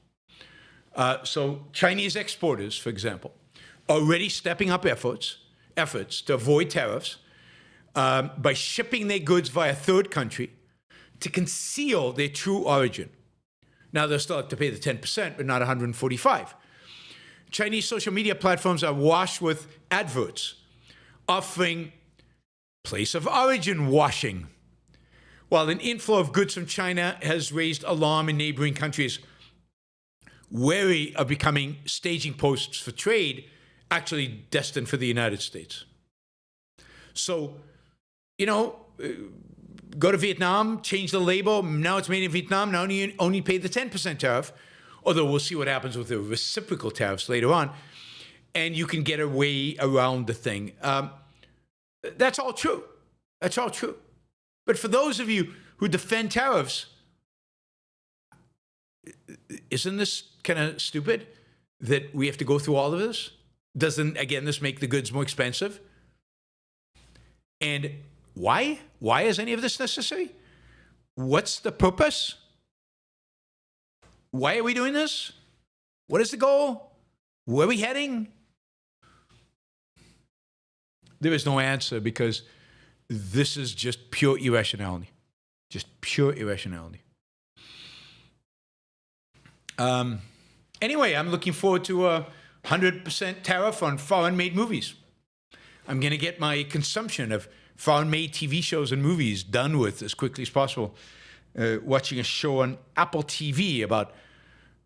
So Chinese exporters, for example, are already stepping up efforts to avoid tariffs by shipping their goods via third country to conceal their true origin. Now, they'll still have to pay the 10%, but not 145. Chinese social media platforms are washed with adverts offering place of origin washing, while an inflow of goods from China has raised alarm in neighboring countries wary of becoming staging posts for trade actually destined for the United States. So, go to Vietnam, change the label. Now it's made in Vietnam. Now you only pay the 10% tariff, although we'll see what happens with the reciprocal tariffs later on. And you can get a way around the thing. That's all true. That's all true. But for those of you who defend tariffs, isn't this kind of stupid that we have to go through all of this? Doesn't, again, this make the goods more expensive? And why? Why is any of this necessary? What's the purpose? Why are we doing this? What is the goal? Where are we heading? There is no answer because this is just pure irrationality. Just pure irrationality. Anyway, I'm looking forward to a 100% tariff on foreign-made movies. I'm going to get my consumption of foreign-made TV shows and movies done with as quickly as possible. Watching a show on Apple TV about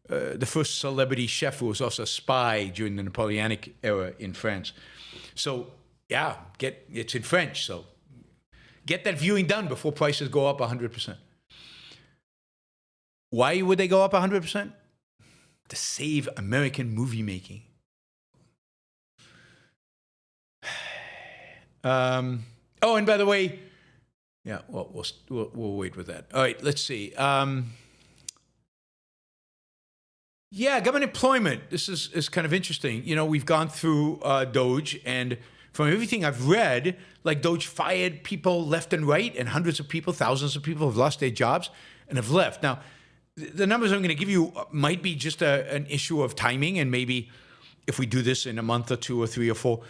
the first celebrity chef who was also a spy during the Napoleonic era in France. So, yeah, it's in French, so get that viewing done before prices go up 100%. Why would they go up 100%? To save American movie making. Oh, and by the way, yeah, well, we'll wait with that. All right, let's see. Yeah, government employment. This is kind of interesting. You know, we've gone through Doge, and from everything I've read, like Doge fired people left and right, and hundreds of people, thousands of people have lost their jobs and have left. Now, the numbers I'm going to give you might be just an issue of timing, and maybe if we do this in a month or two or three or four,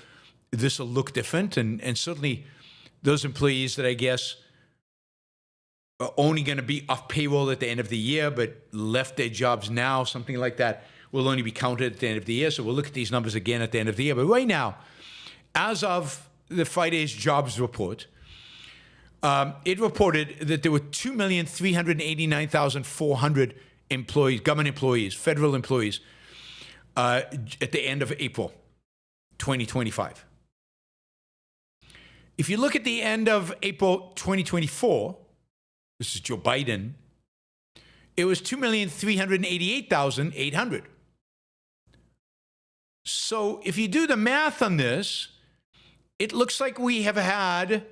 this will look different. And certainly those employees that I guess are only going to be off payroll at the end of the year, but left their jobs now, something like that, will only be counted at the end of the year. So we'll look at these numbers again at the end of the year. But right now, as of the Friday's jobs report, it reported that there were 2,389,400 employees, government employees, federal employees, at the end of April 2025. If you look at the end of April 2024, this is Joe Biden, it was 2,388,800. So if you do the math on this, it looks like we have had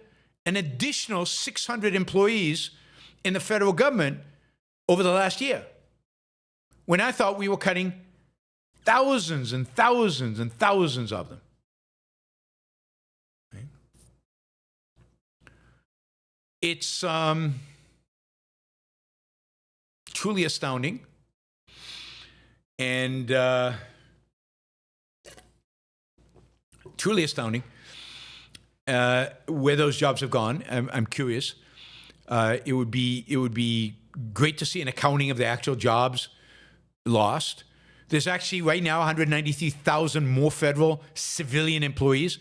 an additional 600 employees in the federal government over the last year, when I thought we were cutting thousands and thousands and thousands of them. Right? It's truly astounding, and truly astounding where those jobs have gone. I'm curious. It would be great to see an accounting of the actual jobs lost. There's actually right now 193,000 more federal civilian employees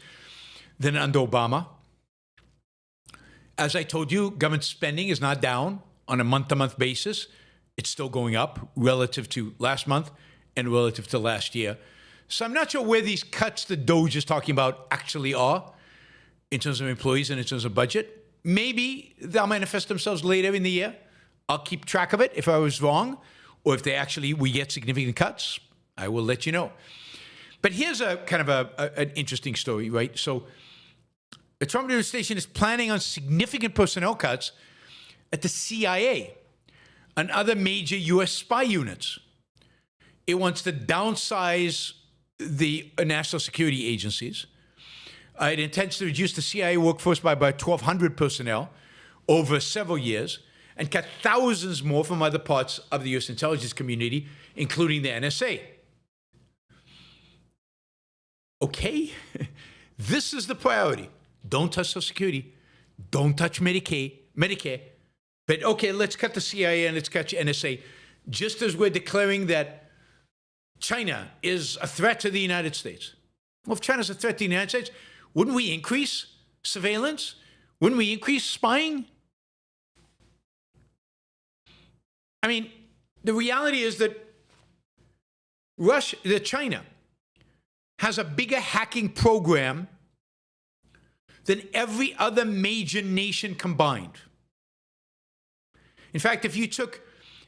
than under Obama. As I told you, government spending is not down on a month-to-month basis. It's still going up relative to last month and relative to last year. So I'm not sure where these cuts that Doge is talking about actually are in terms of employees and in terms of budget. Maybe they'll manifest themselves later in the year. I'll keep track of it if I was wrong, or if we get significant cuts, I will let you know. But here's a kind of an interesting story, right? So the Trump administration is planning on significant personnel cuts at the CIA and other major U.S. spy units. It wants to downsize the national security agencies. It intends to reduce the CIA workforce by about 1,200 personnel over several years and cut thousands more from other parts of the U.S. intelligence community, including the NSA. Okay, this is the priority. Don't touch Social Security. Don't touch Medicare. But okay, let's cut the CIA and let's cut NSA. Just as we're declaring that China is a threat to the United States. Well, if China's a threat to the United States, wouldn't we increase surveillance? Wouldn't we increase spying? I mean, the reality is that China has a bigger hacking program than every other major nation combined. In fact, if you took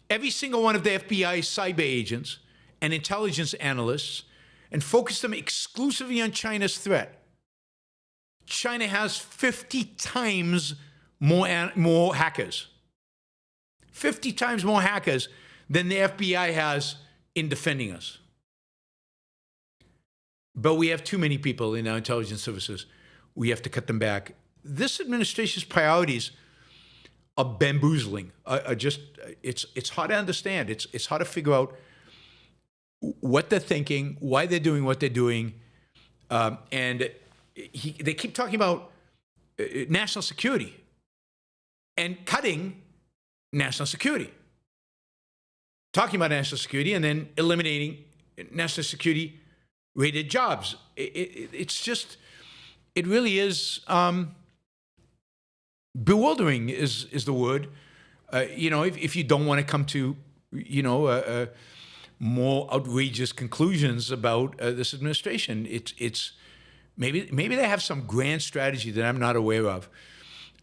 every single one of the FBI's cyber agents and intelligence analysts and focused them exclusively on China's threat, China has 50 times more hackers. 50 times more hackers than the FBI has in defending us. But we have too many people in our intelligence services. We have to cut them back. This administration's priorities are bamboozling. It's hard to understand. It's hard to figure out what they're thinking, why they're doing what they're doing. And they keep talking about national security and cutting national security. Talking about national security and then eliminating national security rated jobs. It really is bewildering is the word. If you don't want to come to, more outrageous conclusions about this administration, it's maybe they have some grand strategy that I'm not aware of,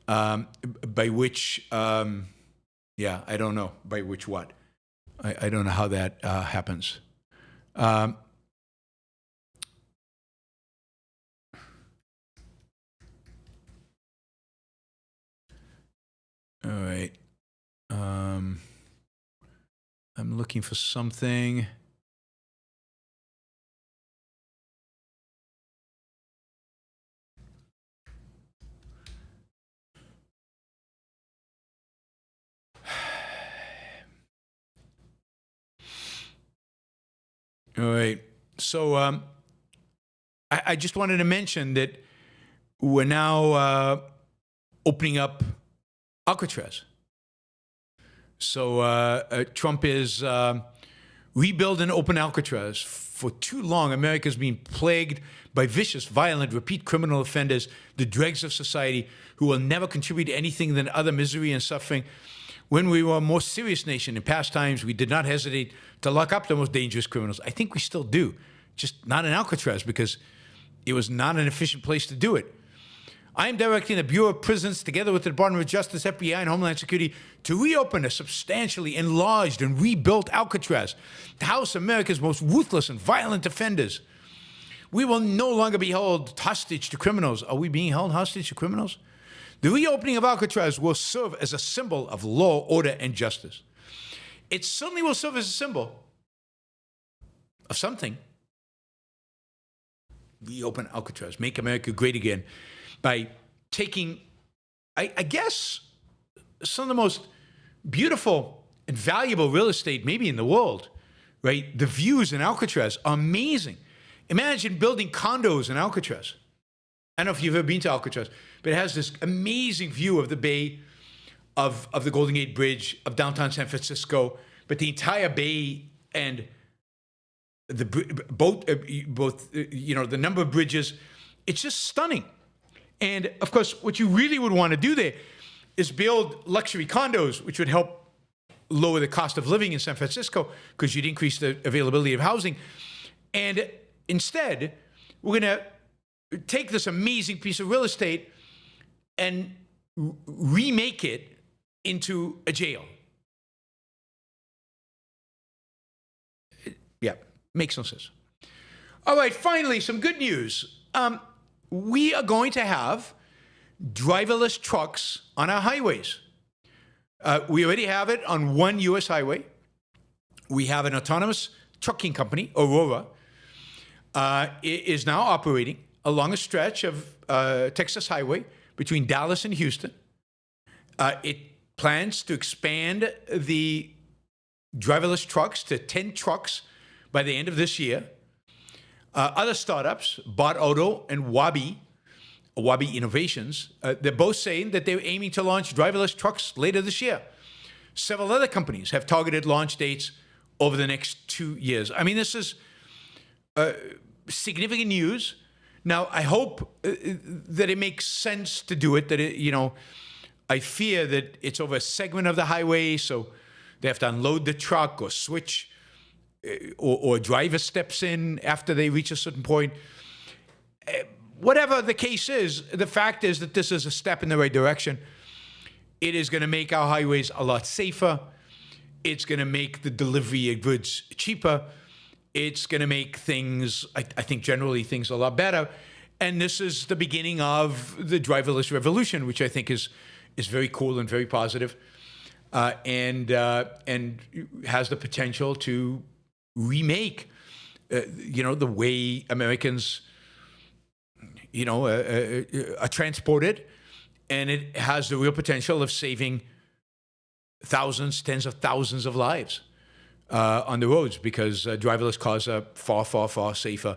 by which, I don't know by which what. I don't know how that happens. All right. I'm looking for something. All right. So I just wanted to mention that we're now opening up Alcatraz. So Trump is rebuilding open Alcatraz. For too long, America's been plagued by vicious, violent, repeat criminal offenders, the dregs of society, who will never contribute to anything than other misery and suffering. When we were a more serious nation in past times, we did not hesitate to lock up the most dangerous criminals. I think we still do, just not in Alcatraz, because it was not an efficient place to do it. I am directing the Bureau of Prisons, together with the Department of Justice, FBI, and Homeland Security, to reopen a substantially enlarged and rebuilt Alcatraz to house America's most ruthless and violent offenders. We will no longer be held hostage to criminals. Are we being held hostage to criminals? The reopening of Alcatraz will serve as a symbol of law, order, and justice. It certainly will serve as a symbol of something. Reopen Alcatraz, make America great again, by taking, I guess, some of the most beautiful and valuable real estate maybe in the world, right? The views in Alcatraz are amazing. Imagine building condos in Alcatraz. I don't know if you've ever been to Alcatraz, but it has this amazing view of the bay, of the Golden Gate Bridge, of downtown San Francisco, but the entire bay and the both the number of bridges, it's just stunning. And of course, what you really would want to do there is build luxury condos, which would help lower the cost of living in San Francisco because you'd increase the availability of housing. And instead, we're going to take this amazing piece of real estate and remake it into a jail. Yeah, makes no sense. All right, finally, some good news. We are going to have driverless trucks on our highways. We already have it on one U.S. highway. We have an autonomous trucking company, Aurora, is now operating along a stretch of Texas highway between Dallas and Houston. It plans to expand the driverless trucks to 10 trucks by the end of this year. Other startups, Bot Auto and Wabi Innovations, they're both saying that they're aiming to launch driverless trucks later this year. Several other companies have targeted launch dates over the next 2 years. I mean, this is significant news. Now, I hope that it makes sense to do it, that it, I fear that it's over a segment of the highway, so they have to unload the truck or switch, or a driver steps in after they reach a certain point. Whatever the case is, the fact is that this is a step in the right direction. It is going to make our highways a lot safer. It's going to make the delivery of goods cheaper. It's going to make things, I think generally things a lot better. And this is the beginning of the driverless revolution, which I think is very cool and very positive, and has the potential to remake, the way Americans, are transported, and it has the real potential of saving thousands, tens of thousands of lives on the roads, because driverless cars are far, far, far safer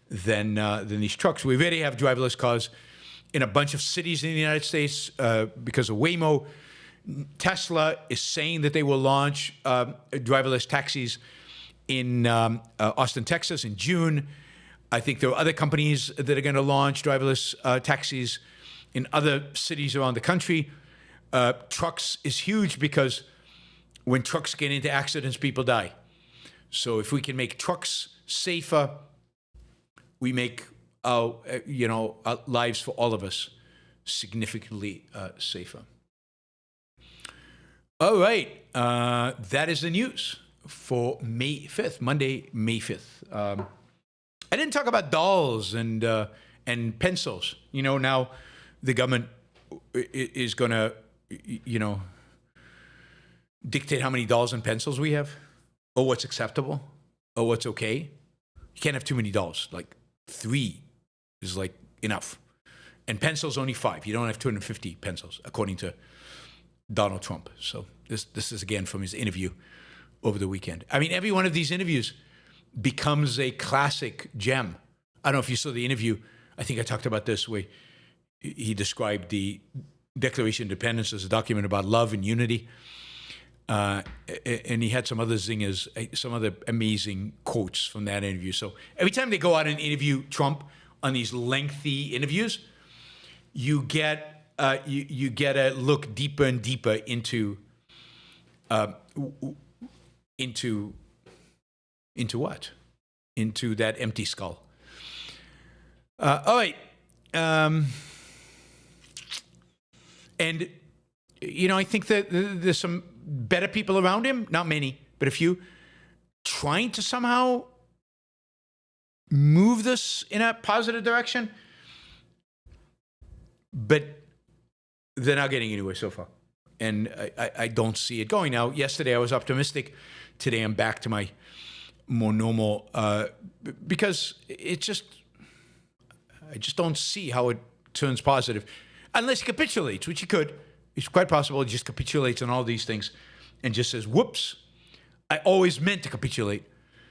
than these trucks. We already have driverless cars in a bunch of cities in the United States because of Waymo. Tesla is saying that they will launch driverless taxis in Austin, Texas in June. I think there are other companies that are going to launch driverless taxis in other cities around the country. Trucks is huge because when trucks get into accidents, people die. So if we can make trucks safer, we make our lives for all of us significantly safer. All right, that is the news for May 5th, Monday, May 5th. I didn't talk about dolls and pencils. Now the government is going to, dictate how many dolls and pencils we have, or what's acceptable, or what's okay. You can't have too many dolls. Like 3 is like enough. And pencils only 5. You don't have 250 pencils, according to Donald Trump. So this is again from his interview over the weekend. I mean, every one of these interviews becomes a classic gem. I don't know if you saw the interview. I think I talked about this where he described the Declaration of Independence as a document about love and unity. And he had some other zingers, some other amazing quotes from that interview. So every time they go out and interview Trump on these lengthy interviews, you get a look deeper and deeper into what? Into that empty skull. All right. And, you know, I think that there's some better people around him, not many, but a few, trying to somehow move this in a positive direction. But they're not getting anywhere so far. And I don't see it going. Now, yesterday I was optimistic. Today I'm back to my more normal, because I just don't see how it turns positive. Unless he capitulates, which he could. It's quite possible he just capitulates on all these things and just says, whoops, I always meant to capitulate.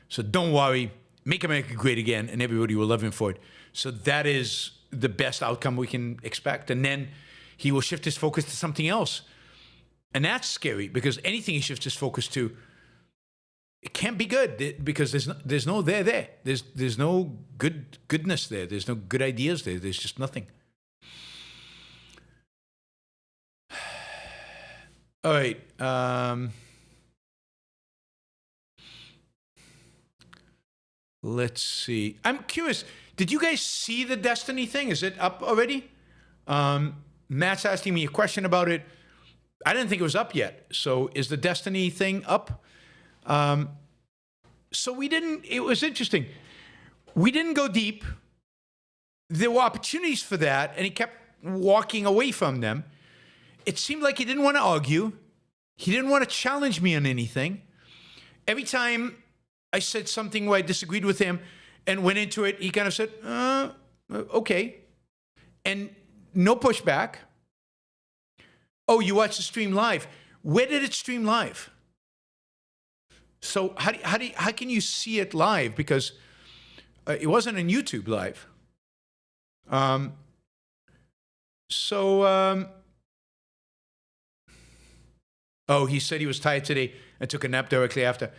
So don't worry, make America great again, and everybody will love him for it. So that is the best outcome we can expect. And then he will shift his focus to something else. And that's scary, because anything he shifts his focus to, it can't be good, because there's no there. There's no goodness there. There's no good ideas there. There's just nothing. All right. Let's see. I'm curious. Did you guys see the Destiny thing? Is it up already? Matt's asking me a question about it. I didn't think it was up yet. So is the Destiny thing up? So we didn't. It was interesting. We didn't go deep. There were opportunities for that, and he kept walking away from them. It seemed like he didn't want to argue. He didn't want to challenge me on anything. Every time I said something where I disagreed with him and went into it, he kind of said, okay. And no pushback. Oh, you watched the stream live. Where did it stream live? So how can you see it live? Because it wasn't on YouTube live. Oh, he said he was tired today and took a nap directly after.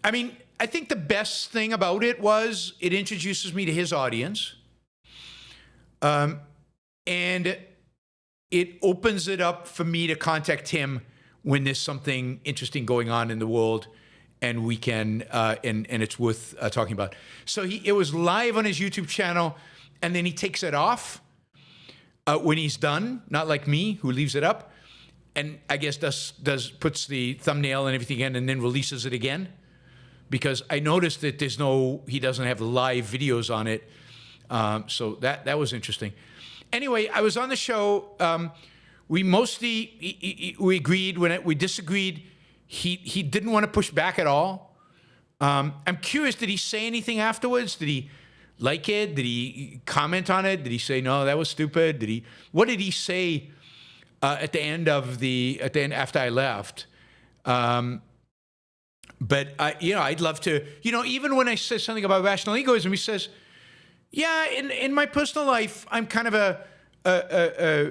I mean, I think the best thing about it was it introduces me to his audience. And it opens it up for me to contact him when there's something interesting going on in the world, and we can, and it's worth talking about. So it was live on his YouTube channel, and then he takes it off when he's done, not like me, who leaves it up, and I guess puts the thumbnail and everything in, and then releases it again. Because I noticed that he doesn't have live videos on it. So that was interesting. Anyway, I was on the show. We mostly we agreed. When we disagreed, he didn't want to push back at all. I'm curious, did he say anything afterwards? Did he like it? Did he comment on it? Did he say, no, that was stupid? What did he say at the end after I left? But I'd love to, even when I say something about rational egoism, he says, yeah, in my personal life, I'm kind of a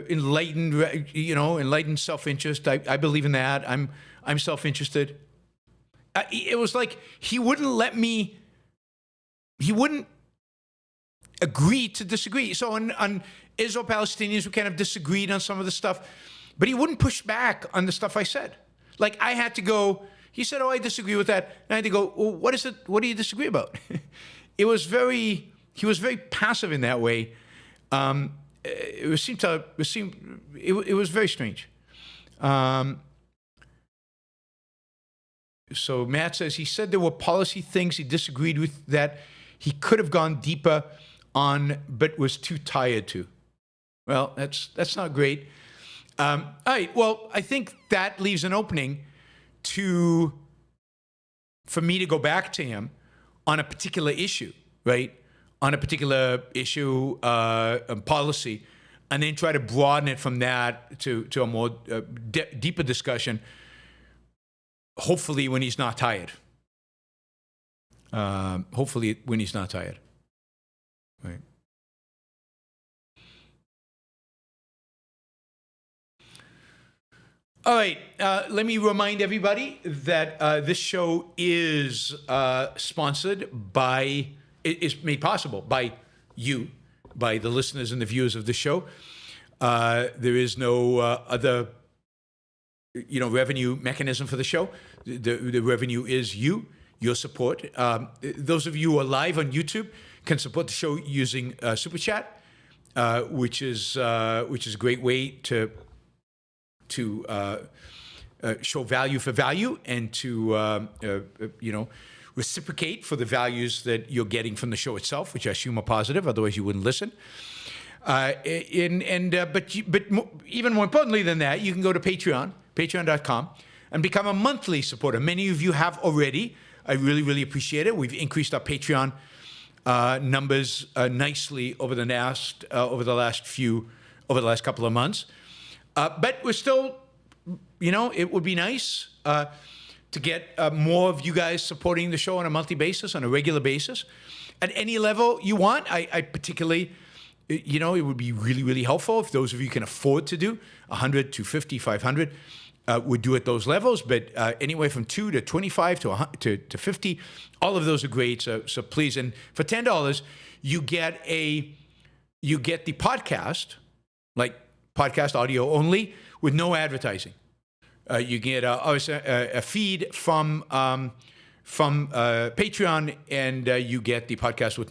enlightened self-interest. I believe in that. I'm self-interested. It was like he wouldn't agree to disagree. So on Israel-Palestinians, we kind of disagreed on some of the stuff, but he wouldn't push back on the stuff I said. Like I had to go. He said, oh, I disagree with that. And I had to go, well, what is it? What do you disagree about? He was very passive in that way. It was very strange. So Matt says, he said there were policy things he disagreed with that he could have gone deeper on, but was too tired to. Well, that's not great. All right. Well, I think that leaves an opening for me to go back to him on a particular issue, right? On a particular issue, policy, and then try to broaden it from that to a more deeper discussion, hopefully when he's not tired. Hopefully when he's not tired. Right. All right. Let me remind everybody that this show is sponsored by, is made possible by you, by the listeners and the viewers of the show. There is no other, revenue mechanism for the show. The revenue is you, your support. Those of you who are live on YouTube can support the show using Super Chat, which is a great way to show value for value and to reciprocate for the values that you're getting from the show itself, which I assume are positive. Otherwise, you wouldn't listen. But even more importantly than that, you can go to patreon.com, and become a monthly supporter. Many of you have already. I really, really appreciate it. We've increased our Patreon numbers nicely over the last couple of months. But we're still, it would be nice to get more of you guys supporting the show on a monthly basis, on a regular basis, at any level you want. I particularly, it would be really, really helpful if those of you can afford to do 100, 250, 500, would do at those levels. But anywhere from 2 to 25 to 50, all of those are great. So please, and for $10, you get the podcast, like podcast audio only, with no advertising. You get a feed from Patreon, and you get the podcast with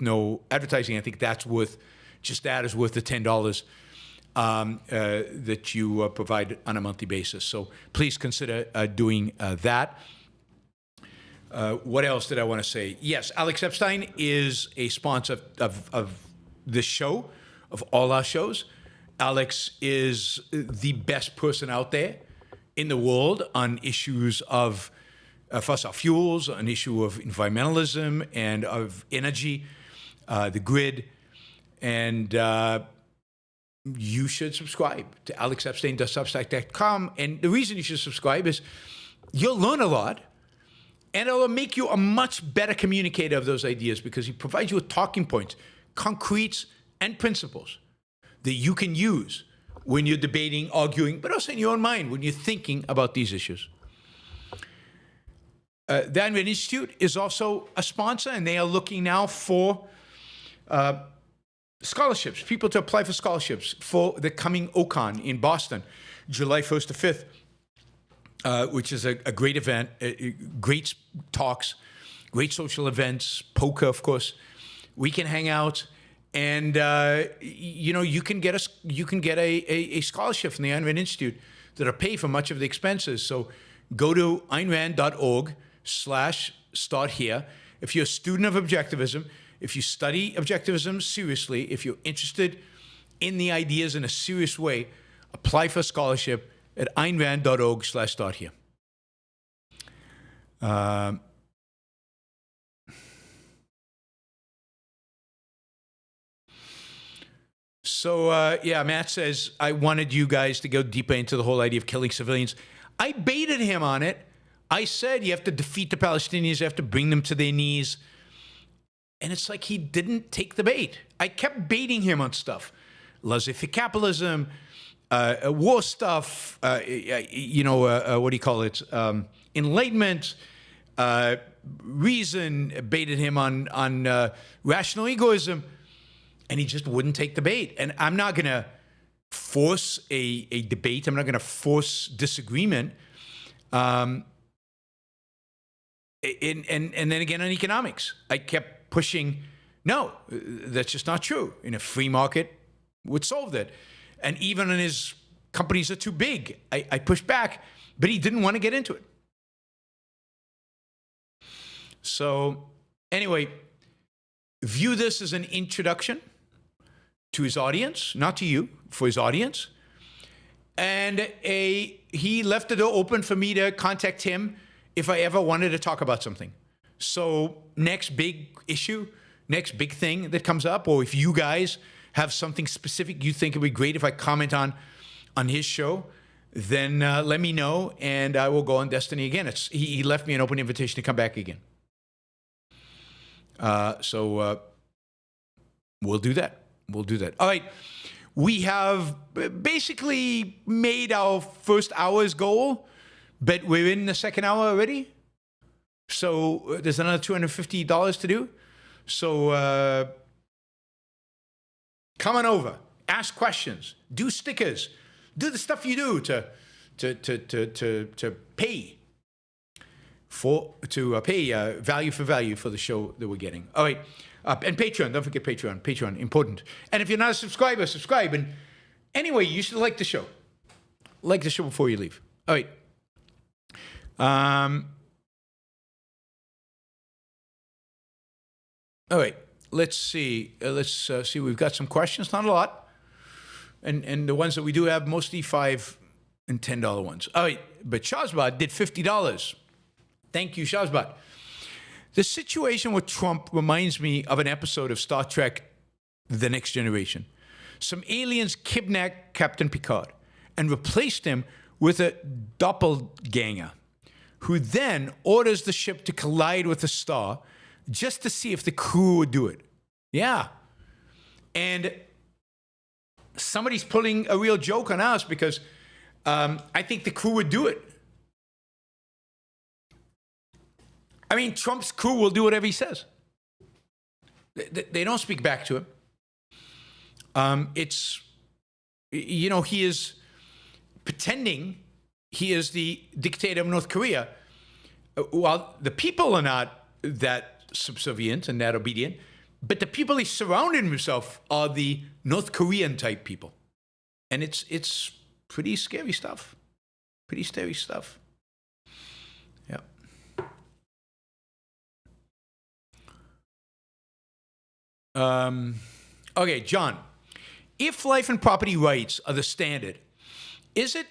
no advertising. I think that's worth the $10 that you provide on a monthly basis. So please consider doing that. What else did I want to say? Yes, Alex Epstein is a sponsor of this show, of all our shows. Alex is the best person out there in the world on issues of fossil fuels, an issue of environmentalism and of energy, the grid. And you should subscribe to alexepstein.substack.com. And the reason you should subscribe is you'll learn a lot, and it'll make you a much better communicator of those ideas, because he provides you with talking points, concretes, and principles that you can use when you're debating, arguing, but also in your own mind when you're thinking about these issues. The Ayn Rand Institute is also a sponsor, and they are looking now for scholarships, people to apply for scholarships for the coming OCON in Boston, July 1st to 5th, which is a great event, great talks, great social events, poker, of course. We can hang out, and you can get a scholarship from the Ayn Rand Institute that'll pay for much of the expenses. So go to aynrand.org/start here. If you're a student of Objectivism, if you study Objectivism seriously, if you're interested in the ideas in a serious way, apply for a scholarship at aynrand.org/start here. Matt says, I wanted you guys to go deeper into the whole idea of killing civilians. I baited him on it. I said you have to defeat the Palestinians, you have to bring them to their knees. And it's like he didn't take the bait. I kept baiting him on stuff. Laissez-faire capitalism, war stuff, what do you call it? Enlightenment, reason, baited him on rational egoism. And he just wouldn't take the bait. And I'm not going to force a debate. I'm not going to force disagreement. And then again on economics, I kept pushing, no, that's just not true. In a free market would solve that. And even when his companies are too big, I pushed back, but he didn't want to get into it. So anyway, view this as an introduction to his audience, not to you, for his audience. And he left the door open for me to contact him if I ever wanted to talk about something. So next big issue, next big thing that comes up, or if you guys have something specific you think it would be great if I comment on his show, then let me know, and I will go on Destiny again. He left me an open invitation to come back again. So we'll do that. We'll do that. All right. We have basically made our first hour's goal, but we're in the second hour already. So there's another $250 to do. So come on over, ask questions, do stickers, do the stuff you do to pay value for value for the show that we're getting. All right. And Patreon, don't forget Patreon. Patreon, important. And if you're not a subscriber, subscribe. And anyway, you should like the show. Like the show before you leave. All right. All right. Let's see. Let's see. We've got some questions. Not a lot. And the ones that we do have, mostly $5 and $10 ones. All right. But Shazbot did $50. Thank you, Shazbot. The situation with Trump reminds me of an episode of Star Trek The Next Generation. Some aliens kidnapped Captain Picard and replaced him with a doppelganger, who then orders the ship to collide with a star just to see if the crew would do it. Yeah. And somebody's pulling a real joke on us because I think the crew would do it. I mean, Trump's crew will do whatever he says. They don't speak back to him. He is pretending he is the dictator of North Korea. While the people are not that subservient and that obedient, but the people he surrounded himself are the North Korean type people. And it's pretty scary stuff. Pretty scary stuff. Yeah. Okay, John. If life and property rights are the standard, is it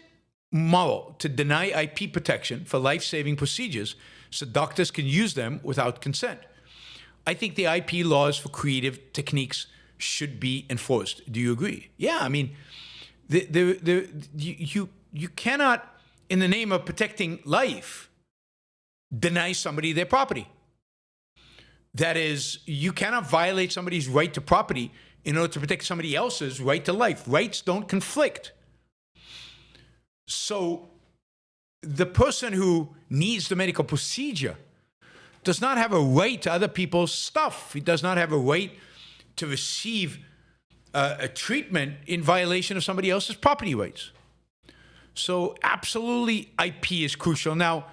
moral to deny IP protection for life-saving procedures so doctors can use them without consent? I think the IP laws for creative techniques should be enforced. Do you agree? Yeah, I mean, you cannot, in the name of protecting life, deny somebody their property. That is, you cannot violate somebody's right to property in order to protect somebody else's right to life. Rights don't conflict. So the person who needs the medical procedure does not have a right to other people's stuff. He does not have a right to receive a treatment in violation of somebody else's property rights. So absolutely, IP is crucial. Now,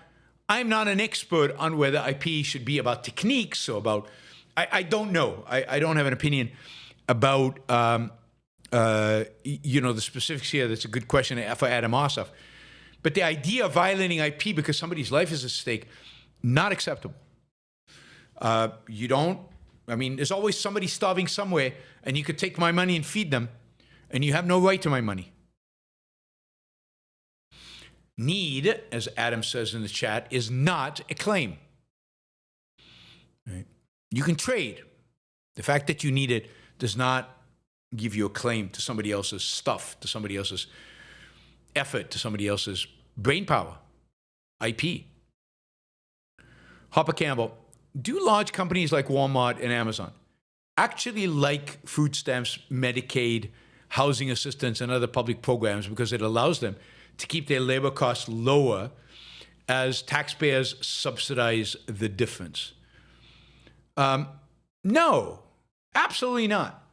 I'm not an expert on whether IP should be about techniques or about, I don't know. I don't have an opinion about, the specifics here. That's a good question for Adam Ossoff. But the idea of violating IP because somebody's life is at stake, not acceptable. There's always somebody starving somewhere, and you could take my money and feed them, and you have no right to my money. Need, as Adam says in the chat, is not a claim. Right? You can trade. The fact that you need it does not give you a claim to somebody else's stuff, to somebody else's effort, to somebody else's brain power, IP. Hopper Campbell, do large companies like Walmart and Amazon actually like food stamps, Medicaid, housing assistance, and other public programs because it allows them to keep their labor costs lower as taxpayers subsidize the difference? No, absolutely not.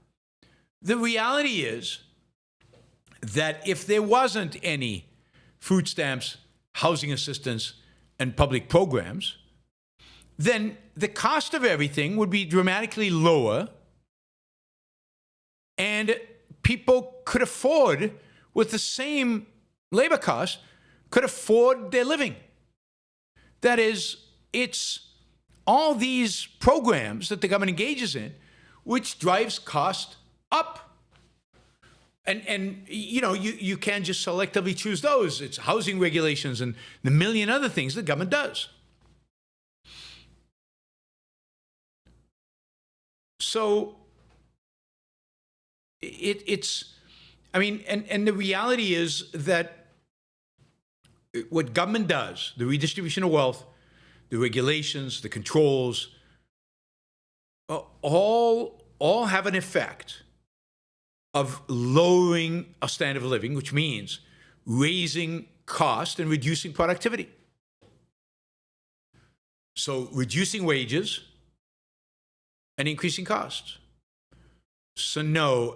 The reality is that if there wasn't any food stamps, housing assistance, and public programs, then the cost of everything would be dramatically lower, and people could afford, with the same labor costs, could afford their living. That is, it's all these programs that the government engages in which drives cost up. And you know, you can't just selectively choose those. It's housing regulations and the million other things the government does. So I mean, and the reality is that what government does, the redistribution of wealth, the regulations, the controls, all have an effect of lowering a standard of living, which means raising cost and reducing productivity. So reducing wages and increasing costs. So no,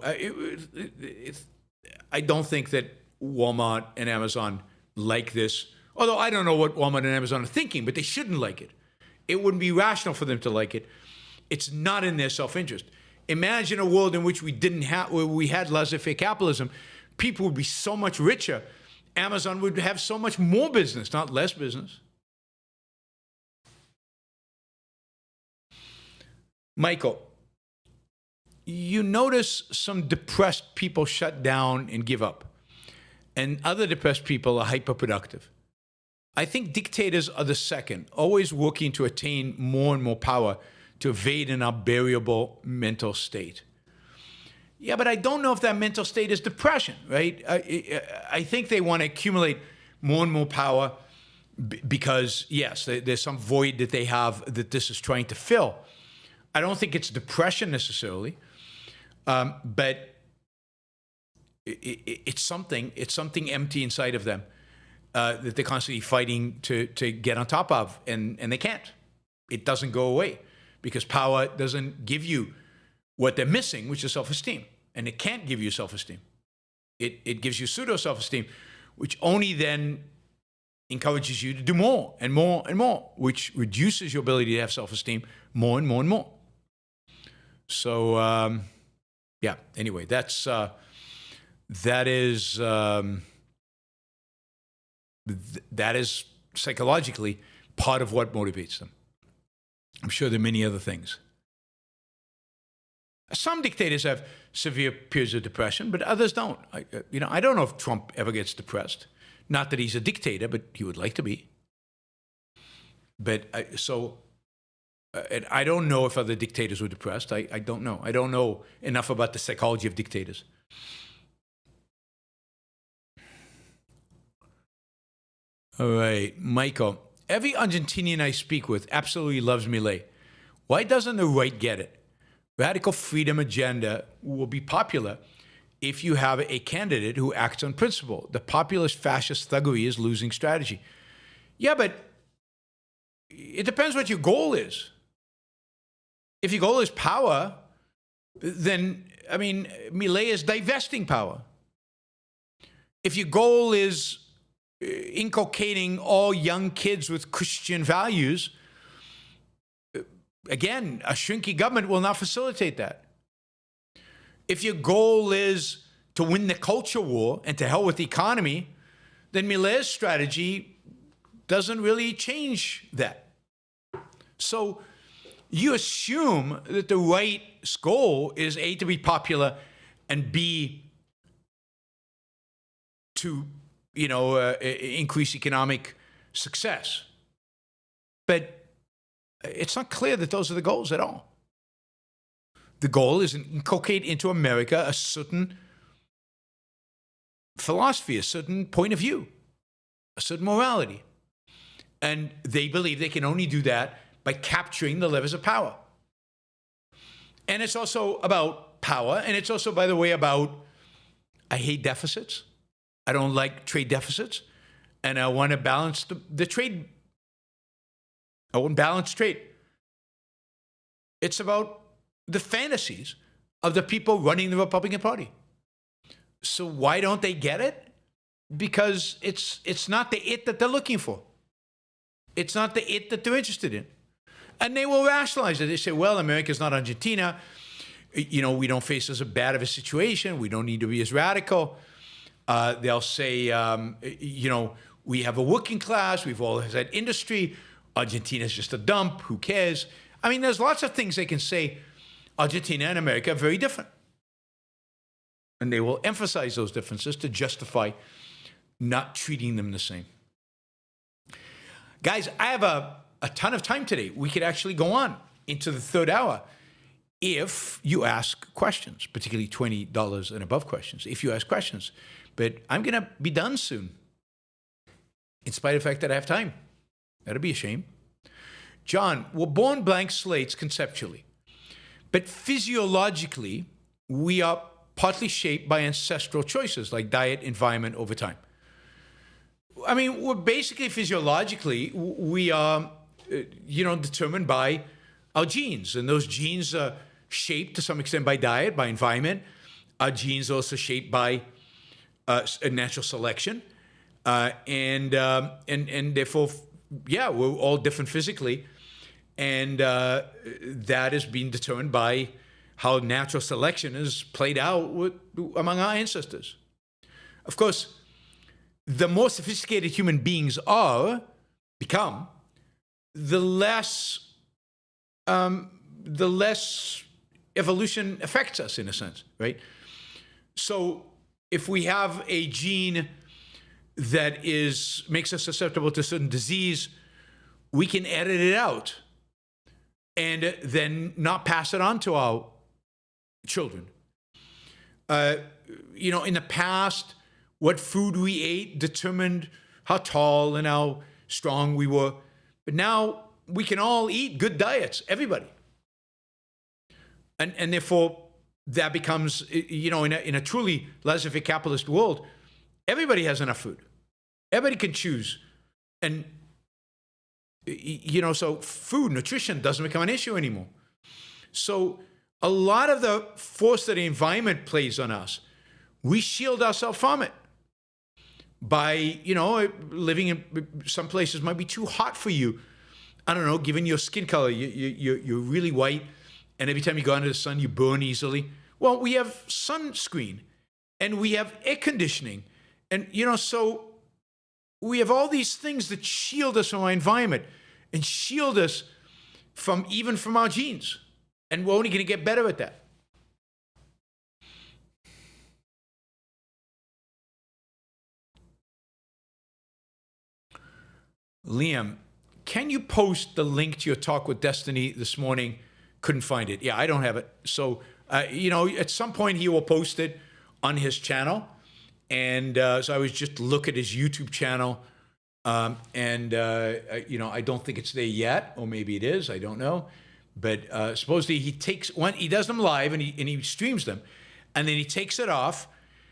I don't think that Walmart and Amazon like this, although I don't know what Walmart and Amazon are thinking, but they shouldn't like it. It wouldn't be rational for them to like it. It's not in their self-interest. Imagine a world in which where we had laissez-faire capitalism. People would be so much richer. Amazon would have so much more business, not less business. Michael, you notice some depressed people shut down and give up, and other depressed people are hyperproductive. I think dictators are the second, always working to attain more and more power to evade an unbearable mental state. Yeah, but I don't know if that mental state is depression, right? I think they want to accumulate more and more power because, yes, there's some void that they have that this is trying to fill. I don't think it's depression necessarily, but it's something empty inside of them that they're constantly fighting to get on top of, and they can't. It doesn't go away because power doesn't give you what they're missing, which is self-esteem, and it can't give you self-esteem. It gives you pseudo-self-esteem, which only then encourages you to do more and more and more, which reduces your ability to have self-esteem more and more and more. So, yeah, anyway, that is psychologically part of what motivates them. I'm sure there are many other things. Some dictators have severe periods of depression, but others don't. I don't know if Trump ever gets depressed. Not that he's a dictator, but he would like to be. But and I don't know if other dictators were depressed. I don't know. I don't know enough about the psychology of dictators. All right, Michael. Every Argentinian I speak with absolutely loves Millei. Why doesn't the right get it? Radical freedom agenda will be popular if you have a candidate who acts on principle. The populist fascist thuggery is losing strategy. Yeah, but it depends what your goal is. If your goal is power, then, I mean, Millei is divesting power. If your goal is inculcating all young kids with Christian values, again, a shrinking government will not facilitate that. If your goal is to win the culture war and to hell with the economy, then Millei's strategy doesn't really change that. So you assume that the right's goal is A, to be popular, and B, to increase economic success. But it's not clear that those are the goals at all. The goal is to inculcate into America a certain philosophy, a certain point of view, a certain morality. And they believe they can only do that by capturing the levers of power. And it's also about power, and it's also, by the way, about, I hate deficits. I don't like trade deficits, and I want to balance the trade. I want balanced trade. It's about the fantasies of the people running the Republican Party. So why don't they get it? Because it's not the it that they're looking for. It's not the it that they're interested in. And they will rationalize it. They say, well, America's not Argentina. We don't face as bad of a situation. We don't need to be as radical. They'll say, we have a working class. We've always had industry. Argentina's just a dump. Who cares? I mean, there's lots of things they can say. Argentina and America are very different. And they will emphasize those differences to justify not treating them the same. Guys, I have a ton of time today. We could actually go on into the third hour if you ask questions, particularly $20 and above questions, if you ask questions. But I'm going to be done soon, in spite of the fact that I have time. That'd be a shame. John, we're born blank slates conceptually, but physiologically, we are partly shaped by ancestral choices like diet, environment over time. I mean, we're basically physiologically, we are, determined by our genes. And those genes are shaped to some extent by diet, by environment. Our genes are also shaped by natural selection. And therefore, we're all different physically. And that is being determined by how natural selection is played out among our ancestors. Of course, the more sophisticated human beings become, the less evolution affects us, in a sense, right? So if we have a gene that makes us susceptible to certain disease, we can edit it out and then not pass it on to our children. In the past, what food we ate determined how tall and how strong we were. But now we can all eat good diets, everybody. And therefore, that becomes, in a truly laissez-faire capitalist world, everybody has enough food. Everybody can choose. And, so food, nutrition doesn't become an issue anymore. So a lot of the force that the environment plays on us, we shield ourselves from it by, living in some places might be too hot for you. I don't know, given your skin color, you're really white, and every time you go under the sun, you burn easily. Well, we have sunscreen, and we have air conditioning, and, so we have all these things that shield us from our environment and shield us from our genes. And we're only going to get better at that. Liam, can you post the link to your talk with Destiny this morning? Couldn't find it. Yeah, I don't have it. So, at some point he will post it on his channel. And so I was just look at his YouTube channel. I don't think it's there yet, or maybe it is. I don't know. But supposedly he does them live and he streams them, and then he takes it off,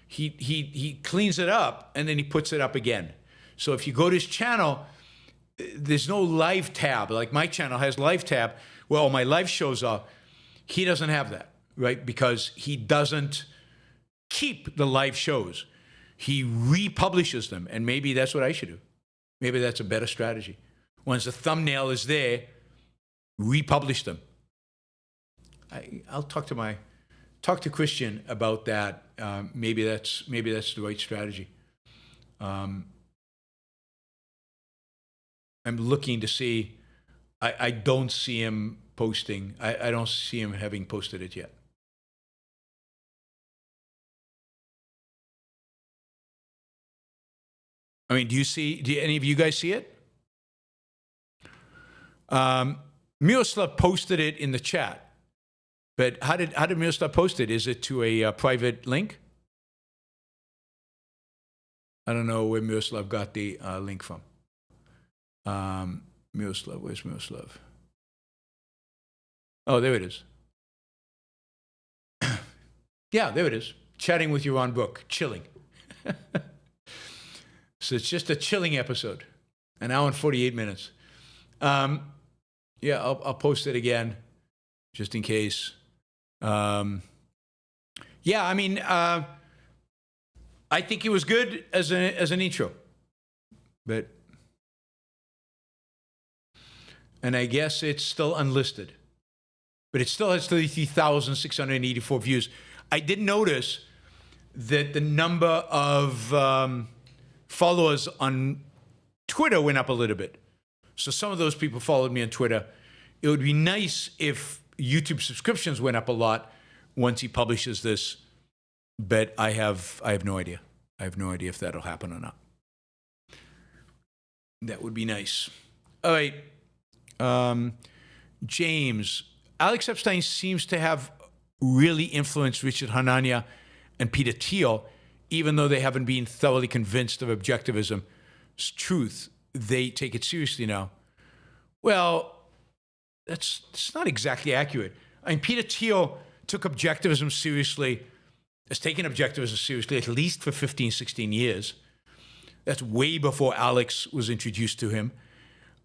he cleans it up, and then he puts it up again. So if you go to his channel, there's no live tab like my channel has live tab where all my live shows are. He doesn't have that, right? Because he doesn't keep the live shows. He republishes them, and maybe that's what I should do. Maybe that's a better strategy. Once the thumbnail is there, republish them. I'll talk to Christian about that. Maybe that's the right strategy. I'm looking to see. I don't see him posting. I don't see him having posted it yet. I mean, do any of you guys see it? Miroslav posted it in the chat, but how did Miroslav post it? Is it to a private link? I don't know where Miroslav got the link from. Miroslav, where's Miroslav? Oh, there it is. Yeah, there it is. Chatting with Yaron Brook, chilling. So it's just a chilling episode, an hour and 48 minutes. Yeah, I'll post it again, just in case. Yeah, I mean, I think it was good as an intro, and I guess it's still unlisted, but it still has 33,684 views. I did notice that the number of followers on Twitter went up a little bit. So some of those people followed me on Twitter. It would be nice if YouTube subscriptions went up a lot once he publishes this but I have no idea. I have no idea if that'll happen or not. That would be nice. All right. James, Alex Epstein seems to have really influenced Richard Harnania and Peter Thiel, even though they haven't been thoroughly convinced of objectivism's truth. They take it seriously now. Well, that's not exactly accurate. I mean, Peter Thiel took objectivism seriously, has taken objectivism seriously at least for 15, 16 years. That's way before Alex was introduced to him.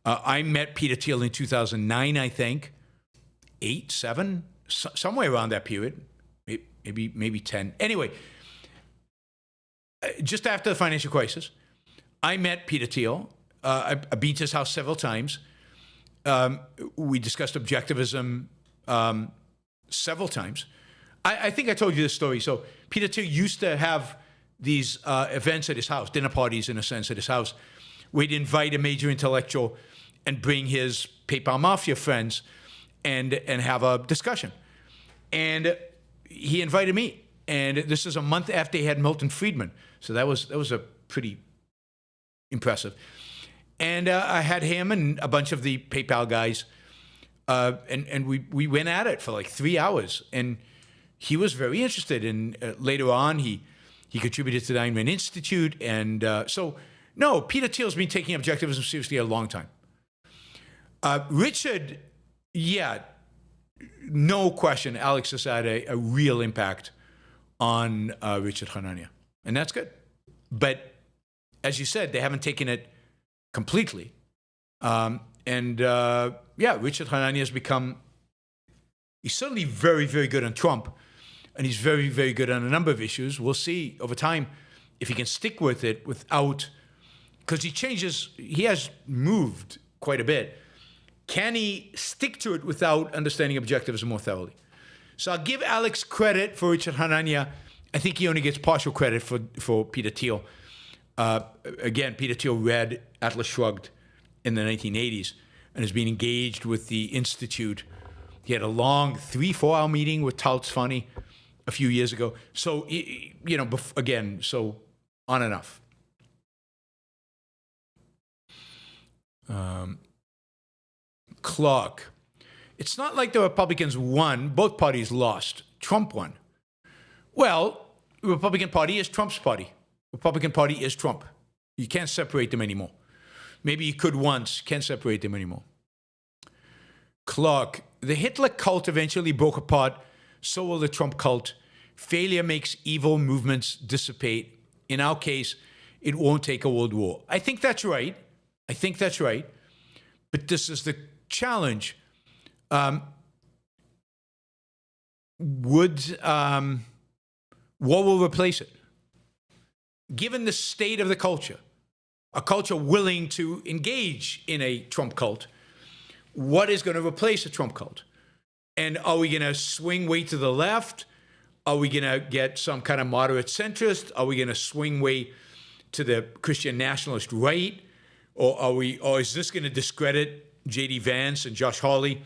I met Peter Thiel in 2009, I think. 8, 7, somewhere around that period. Maybe 10. Anyway, just after the financial crisis, I met Peter Thiel. I've been to his house several times. We discussed objectivism several times. I think I told you this story. So Peter Thiel used to have these events at his house, dinner parties in a sense at his house, where he'd invite a major intellectual and bring his PayPal Mafia friends and have a discussion. And he invited me. And this is a month after he had Milton Friedman. So that was a pretty impressive. And I had him and a bunch of the PayPal guys, and we went at it for like 3 hours. And he was very interested. And later on, he contributed to the Einstein Institute. And so, no, Peter Thiel's been taking objectivism seriously a long time. Richard, yeah, no question, Alex has had a real impact on Richard Harnania. And that's good. But as you said, they haven't taken it completely. Yeah, Richard Harnania has become, he's certainly very, very good on Trump. And he's very, very good on a number of issues. We'll see over time if he can stick with it without, because he has moved quite a bit. Can he stick to it without understanding objectivism more thoroughly? So I'll give Alex credit for Richard Harnania. I think he only gets partial credit for Peter Thiel. Again, Peter Thiel read Atlas Shrugged in the 1980s and has been engaged with the Institute. He had a long 3-4 hour meeting with Tautz Funny a few years ago. So, again, so on and off. Clark. It's not like the Republicans won. Both parties lost. Trump won. Well, the Republican Party is Trump's party. Republican Party is Trump. You can't separate them anymore. Maybe you could once. Can't separate them anymore. Clark. The Hitler cult eventually broke apart. So will the Trump cult. Failure makes evil movements dissipate. In our case, it won't take a world war. I think that's right. But this is the challenge. What will replace it? Given the state of the culture, a culture willing to engage in a Trump cult, what is going to replace a Trump cult? And are we going to swing way to the left? Are we going to get some kind of moderate centrist? Are we going to swing way to the Christian nationalist right? Or is this going to discredit J.D. Vance and Josh Hawley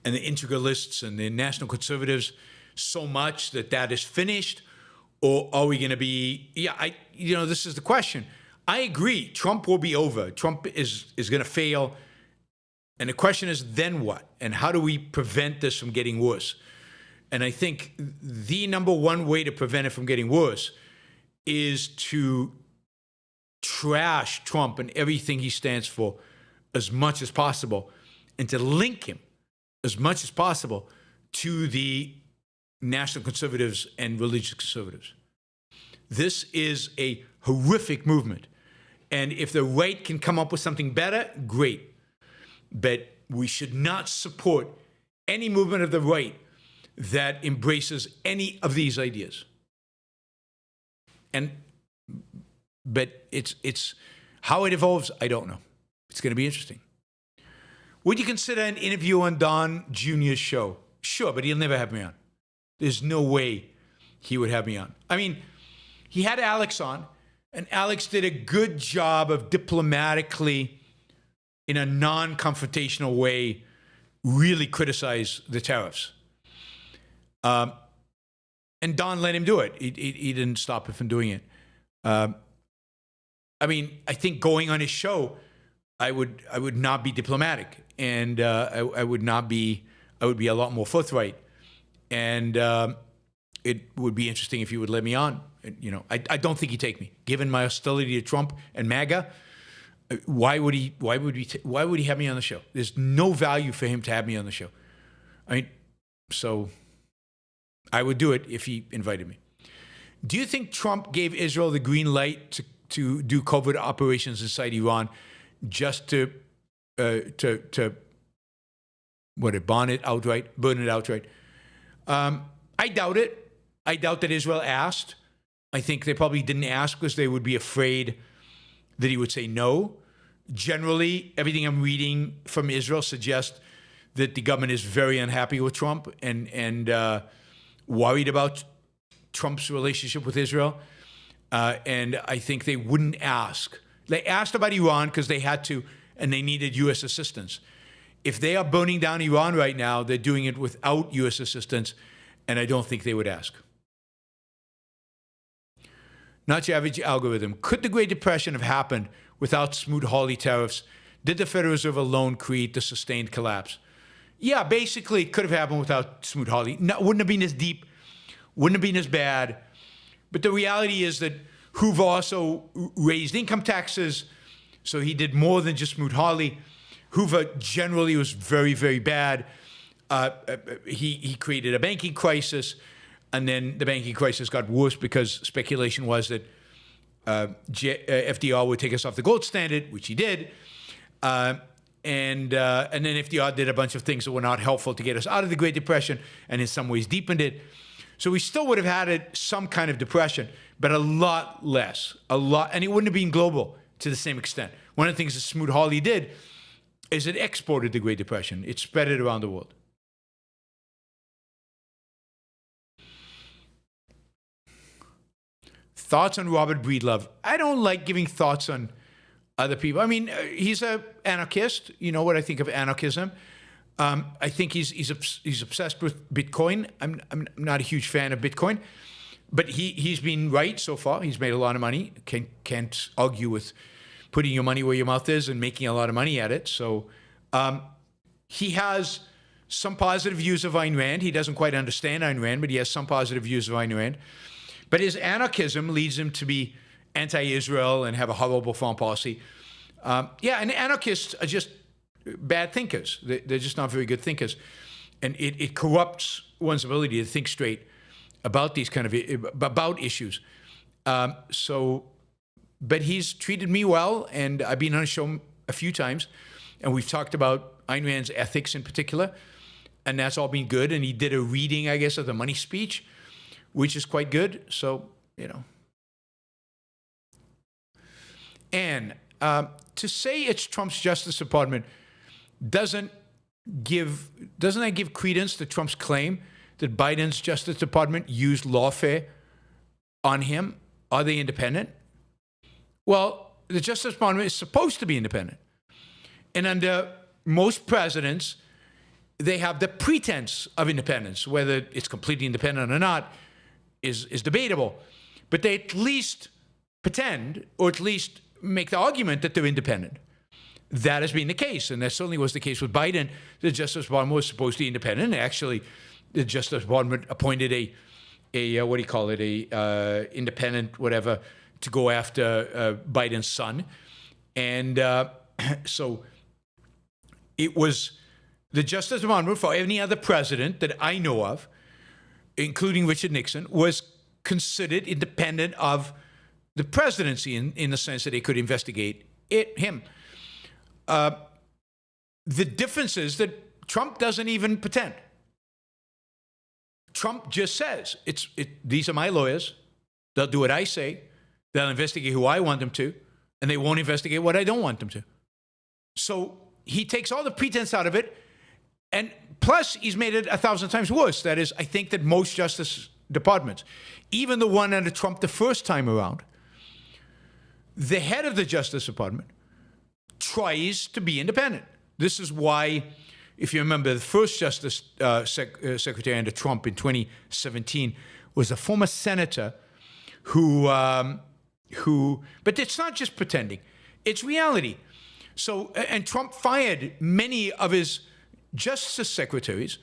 and the integralists and the national conservatives so much that is finished? Or are we going to be, this is the question. I agree, Trump will be over. Trump is going to fail. And the question is, then what? And how do we prevent this from getting worse? And I think the number one way to prevent it from getting worse is to trash Trump and everything he stands for as much as possible, and to link him as much as possible to the national conservatives and religious conservatives. This is a horrific movement. And if the right can come up with something better, great. But we should not support any movement of the right that embraces any of these ideas. But it's how it evolves, I don't know. It's going to be interesting. Would you consider an interview on Don Jr.'s show? Sure, but he'll never have me on. There's no way he would have me on. I mean, he had Alex on, and Alex did a good job of diplomatically, in a non-confrontational way, really criticize the tariffs. And Don let him do it. He didn't stop him from doing it. I mean, I think going on his show, I would not be diplomatic, and I would be a lot more forthright, and it would be interesting if he would let me on. You know, I don't think he'd take me, given my hostility to Trump and MAGA. Why would he have me on the show? There's no value for him to have me on the show. I mean, so I would do it if he invited me. Do you think Trump gave Israel the green light to do covert operations inside Iran just to burn it outright? I doubt it. I doubt that Israel asked. I think they probably didn't ask because they would be afraid that he would say no. Generally, everything I'm reading from Israel suggests that the government is very unhappy with Trump and worried about Trump's relationship with Israel. And I think they wouldn't ask. They asked about Iran because they had to, and they needed U.S. assistance. If they are burning down Iran right now, they're doing it without U.S. assistance, and I don't think they would ask. Not your average algorithm. Could the Great Depression have happened without Smoot Hawley tariffs? Did the Federal Reserve alone create the sustained collapse? Yeah, basically, it could have happened without Smoot Hawley. No, wouldn't have been as deep, wouldn't have been as bad. But the reality is that Hoover also raised income taxes, so he did more than just Smoot Hawley. Hoover generally was very, very bad. He created a banking crisis, and then the banking crisis got worse because speculation was that FDR would take us off the gold standard, which he did. And then FDR did a bunch of things that were not helpful to get us out of the Great Depression, and in some ways deepened it. So we still would have had some kind of depression, but a lot less, and it wouldn't have been global to the same extent. One of the things that Smoot Hawley did is it exported the Great Depression. It spread it around the world. Thoughts on Robert Breedlove? I don't like giving thoughts on other people. I mean, he's an anarchist. You know what I think of anarchism. I think he's obsessed with Bitcoin. I'm not a huge fan of Bitcoin, but he's been right so far. He's made a lot of money. Can't argue with putting your money where your mouth is and making a lot of money at it. So he has some positive views of Ayn Rand. He doesn't quite understand Ayn Rand, but he has some positive views of Ayn Rand. But his anarchism leads him to be anti-Israel and have a horrible foreign policy. And anarchists are just bad thinkers. They're just not very good thinkers. And it corrupts one's ability to think straight about these kind of about issues. But he's treated me well, and I've been on his show a few times, and we've talked about Ayn Rand's ethics in particular, and that's all been good. And he did a reading, I guess, of the money speech, which is quite good. So, you know. And to say it's Trump's Justice Department doesn't that give credence to Trump's claim that Biden's Justice Department used lawfare on him? Are they independent? Well, the Justice Department is supposed to be independent. And under most presidents, they have the pretense of independence. Whether it's completely independent or not is debatable. But they at least pretend, or at least make the argument that they're independent. That has been the case, and that certainly was the case with Biden. The Justice Department was supposed to be independent. Actually, the Justice Department appointed a independent whatever to go after Biden's son, and so it was the Justice Department for any other president that I know of, including Richard Nixon, was considered independent of the presidency in the sense that they could investigate him. The difference is that Trump doesn't even pretend. Trump just says, these are my lawyers. They'll do what I say. They'll investigate who I want them to, and they won't investigate what I don't want them to. So he takes all the pretense out of it, and plus he's made it 1,000 times worse. That is, I think that most Justice Departments, even the one under Trump the first time around, the head of the Justice Department tries to be independent. This is why if you remember, the first Justice Secretary under Trump in 2017 was a former senator who, but it's not just pretending, it's reality. So, and Trump fired many of his justice secretaries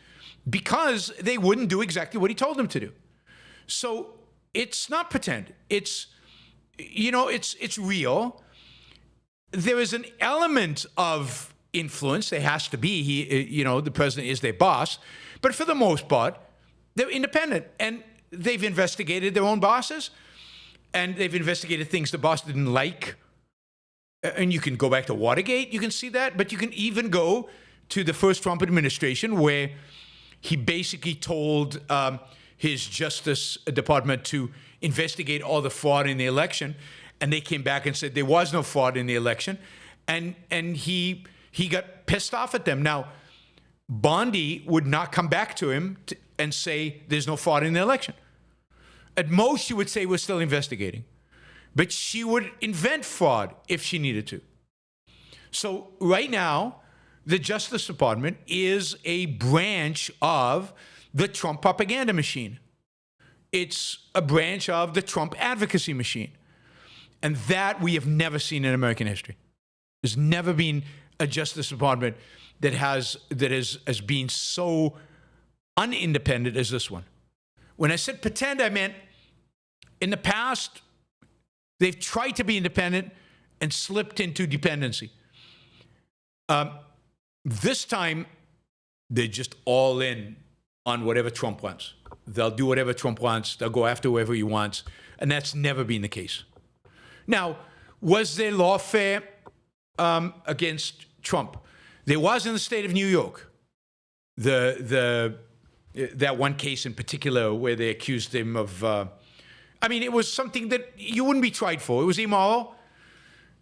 because they wouldn't do exactly what he told them to do. So it's not pretend. It's, it's real. There is an element of influence. There has to be. The president is their boss. But for the most part, they're independent. And they've investigated their own bosses. And they've investigated things the boss didn't like. And you can go back to Watergate. You can see that. But you can even go to the first Trump administration where he basically told his Justice Department to investigate all the fraud in the election. And they came back and said there was no fraud in the election. And he got pissed off at them. Now, Bondi would not come back to him and say there's no fraud in the election. At most, she would say we're still investigating. But she would invent fraud if she needed to. So right now, the Justice Department is a branch of the Trump propaganda machine. It's a branch of the Trump advocacy machine. And that we have never seen in American history. There's never been a Justice Department that has been so unindependent as this one. When I said pretend, I meant in the past, they've tried to be independent and slipped into dependency. This time, they're just all in on whatever Trump wants. They'll do whatever Trump wants. They'll go after whoever he wants. And that's never been the case. Now, was there lawfare against Trump? There was in the state of New York. That one case in particular where they accused him of, it was something that you wouldn't be tried for. It was immoral.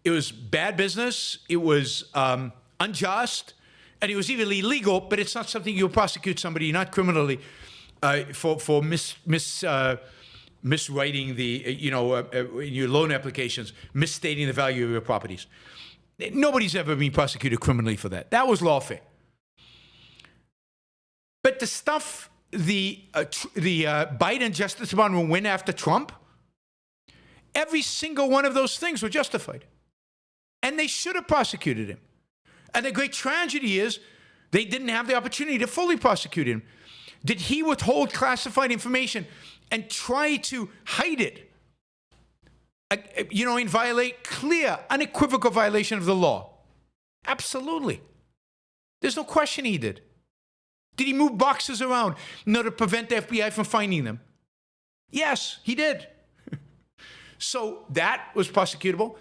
It was bad business. It was unjust. And it was even illegal, but it's not something you'll prosecute somebody, not criminally, for miswriting in your loan applications, misstating the value of your properties. Nobody's ever been prosecuted criminally for that. That was lawfare. But the stuff the Biden Justice Department went after Trump, every single one of those things were justified. And they should have prosecuted him. And the great tragedy is they didn't have the opportunity to fully prosecute him. Did he withhold classified information and try to hide it? And violate clear, unequivocal violation of the law? Absolutely. There's no question he did. Did he move boxes around in order to prevent the FBI from finding them? Yes, he did. So that was prosecutable.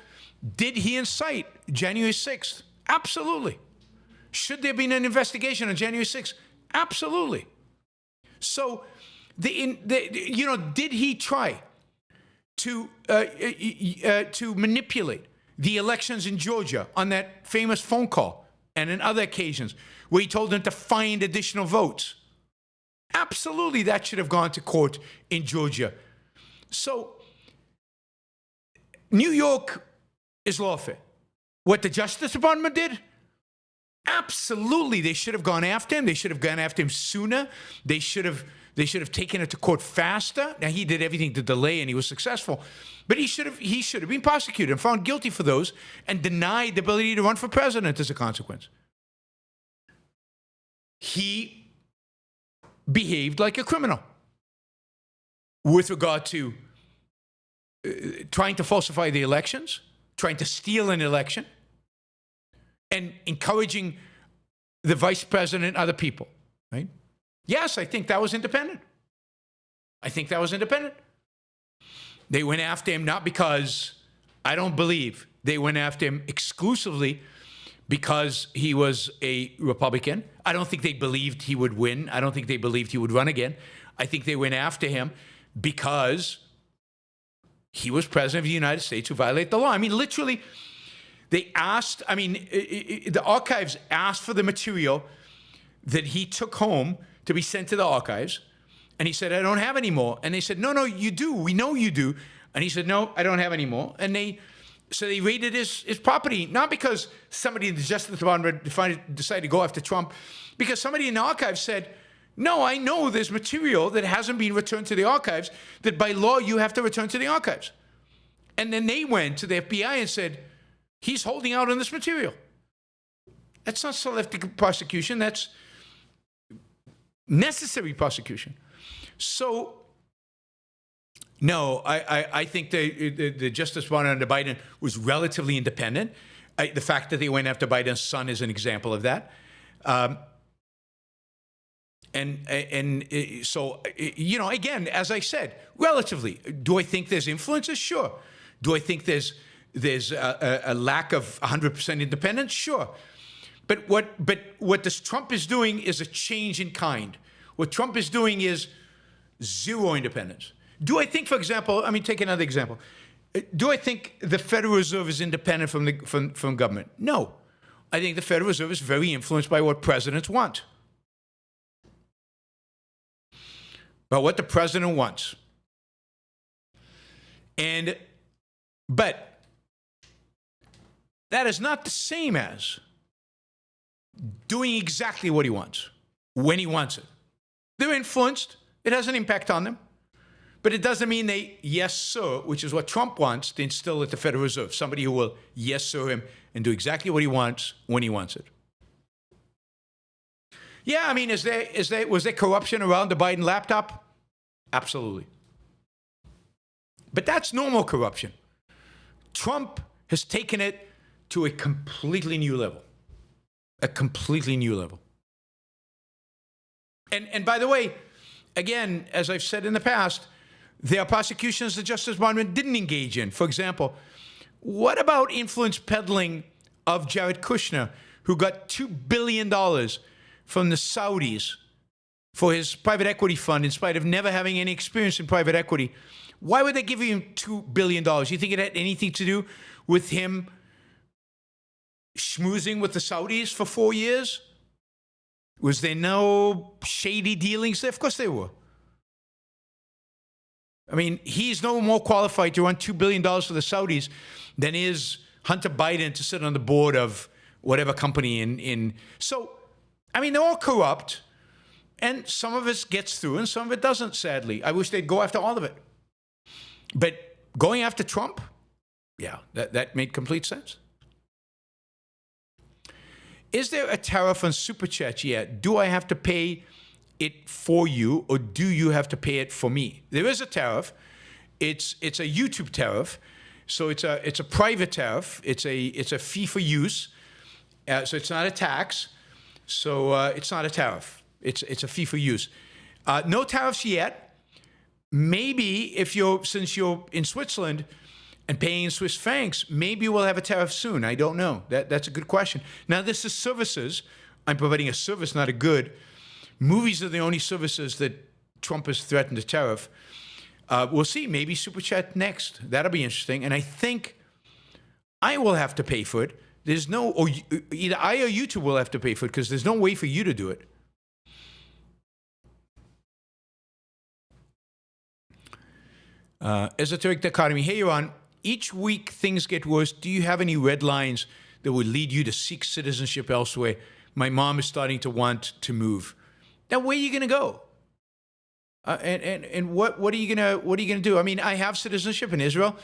Did he incite January 6th? Absolutely. Should there have been an investigation on January 6th? Absolutely. So, did he try to manipulate the elections in Georgia on that famous phone call and in other occasions where he told them to find additional votes? Absolutely, that should have gone to court in Georgia. So, New York is lawfare. What the Justice Department did? Absolutely, they should have gone after him. They should have gone after him sooner. They should have taken it to court faster. Now, he did everything to delay, and he was successful. But he should have been prosecuted and found guilty for those and denied the ability to run for president as a consequence. He behaved like a criminal with regard to trying to falsify the elections, trying to steal an election, and encouraging the vice president and other people, right? Yes, I think that was independent. They went after him not because, I don't believe, they went after him exclusively because he was a Republican. I don't think they believed he would win. I don't think they believed he would run again. I think they went after him because he was president of the United States who violated the law. I mean, literally, they asked, the archives asked for the material that he took home to be sent to the archives. And he said, I don't have any more. And they said, no, you do. We know you do. And he said, no, I don't have any more. And they So they raided his property, not because somebody in the Justice Department decided to go after Trump, because somebody in the archives said, no, I know there's material that hasn't been returned to the archives that by law you have to return to the archives. And then they went to the FBI and said, he's holding out on this material. That's not selective prosecution, that's necessary prosecution. So, no, I think the Justice Department under Biden was relatively independent. The fact that they went after Biden's son is an example of that. So, you know, again, as I said, relatively. Do I think there's influences? Sure. Do I think there's a lack of 100% independence? Sure. But what this Trump is doing is a change in kind. What Trump is doing is zero independence. Do I think, for example, I mean, take another example. Do I think the Federal Reserve is independent from government? No. I think the Federal Reserve is very influenced by what presidents want. By what the president wants. But that is not the same as doing exactly what he wants, when he wants it. They're influenced. It has an impact on them. But it doesn't mean they yes, sir, which is what Trump wants to instill at the Federal Reserve. Somebody who will yes, sir him and do exactly what he wants when he wants it. Yeah, I mean, was there corruption around the Biden laptop? Absolutely. But that's normal corruption. Trump has taken it to a completely new level. A completely new level. And by the way, again, as I've said in the past, there are prosecutions the Justice Department didn't engage in. For example, what about influence peddling of Jared Kushner, who got $2 billion from the Saudis for his private equity fund in spite of never having any experience in private equity? Why would they give him $2 billion? You think it had anything to do with him schmoozing with the Saudis for 4 years? Was there no shady dealings there? Of course there were. I mean, he's no more qualified to run $2 billion for the Saudis than is Hunter Biden to sit on the board of whatever company So, I mean, they're all corrupt, and some of it gets through and some of it doesn't, sadly. I wish they'd go after all of it. But going after Trump, yeah, that made complete sense. Is there a tariff on Super Chat yet? Do I have to pay it for you, or do you have to pay it for me? There is a tariff. It's a YouTube tariff, so it's a private tariff. It's a fee for use, so it's not a tax. So it's not a tariff. It's a fee for use. No tariffs yet. Maybe since you're in Switzerland and paying in Swiss francs, maybe we'll have a tariff soon. I don't know. That's a good question. Now, this is services. I'm providing a service, not a good. Movies are the only services that Trump has threatened to tariff. We'll see. Maybe Super Chat next. That'll be interesting. And I think I will have to pay for it. There's no, or either I or you two will have to pay for it because there's no way for you to do it. Esoteric Dichotomy. Hey, Yaron. Each week things get worse. Do you have any red lines that would lead you to seek citizenship elsewhere? My mom is starting to want to move. Now, where are you going to go? And what are you gonna do? I mean, I have citizenship in Israel.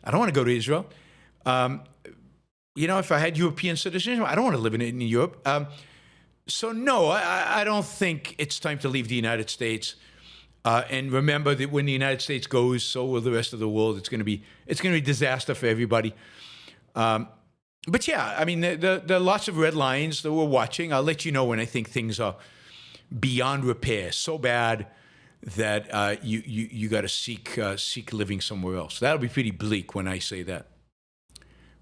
I don't want to go to Israel. If I had European citizenship, I don't want to live in Europe. So no, I don't think it's time to leave the United States. And remember that when the United States goes, so will the rest of the world. It's going to be a disaster for everybody. But yeah, I mean, there are lots of red lines that we're watching. I'll let you know when I think things are beyond repair, so bad that you got to seek living somewhere else. That'll be pretty bleak when I say that.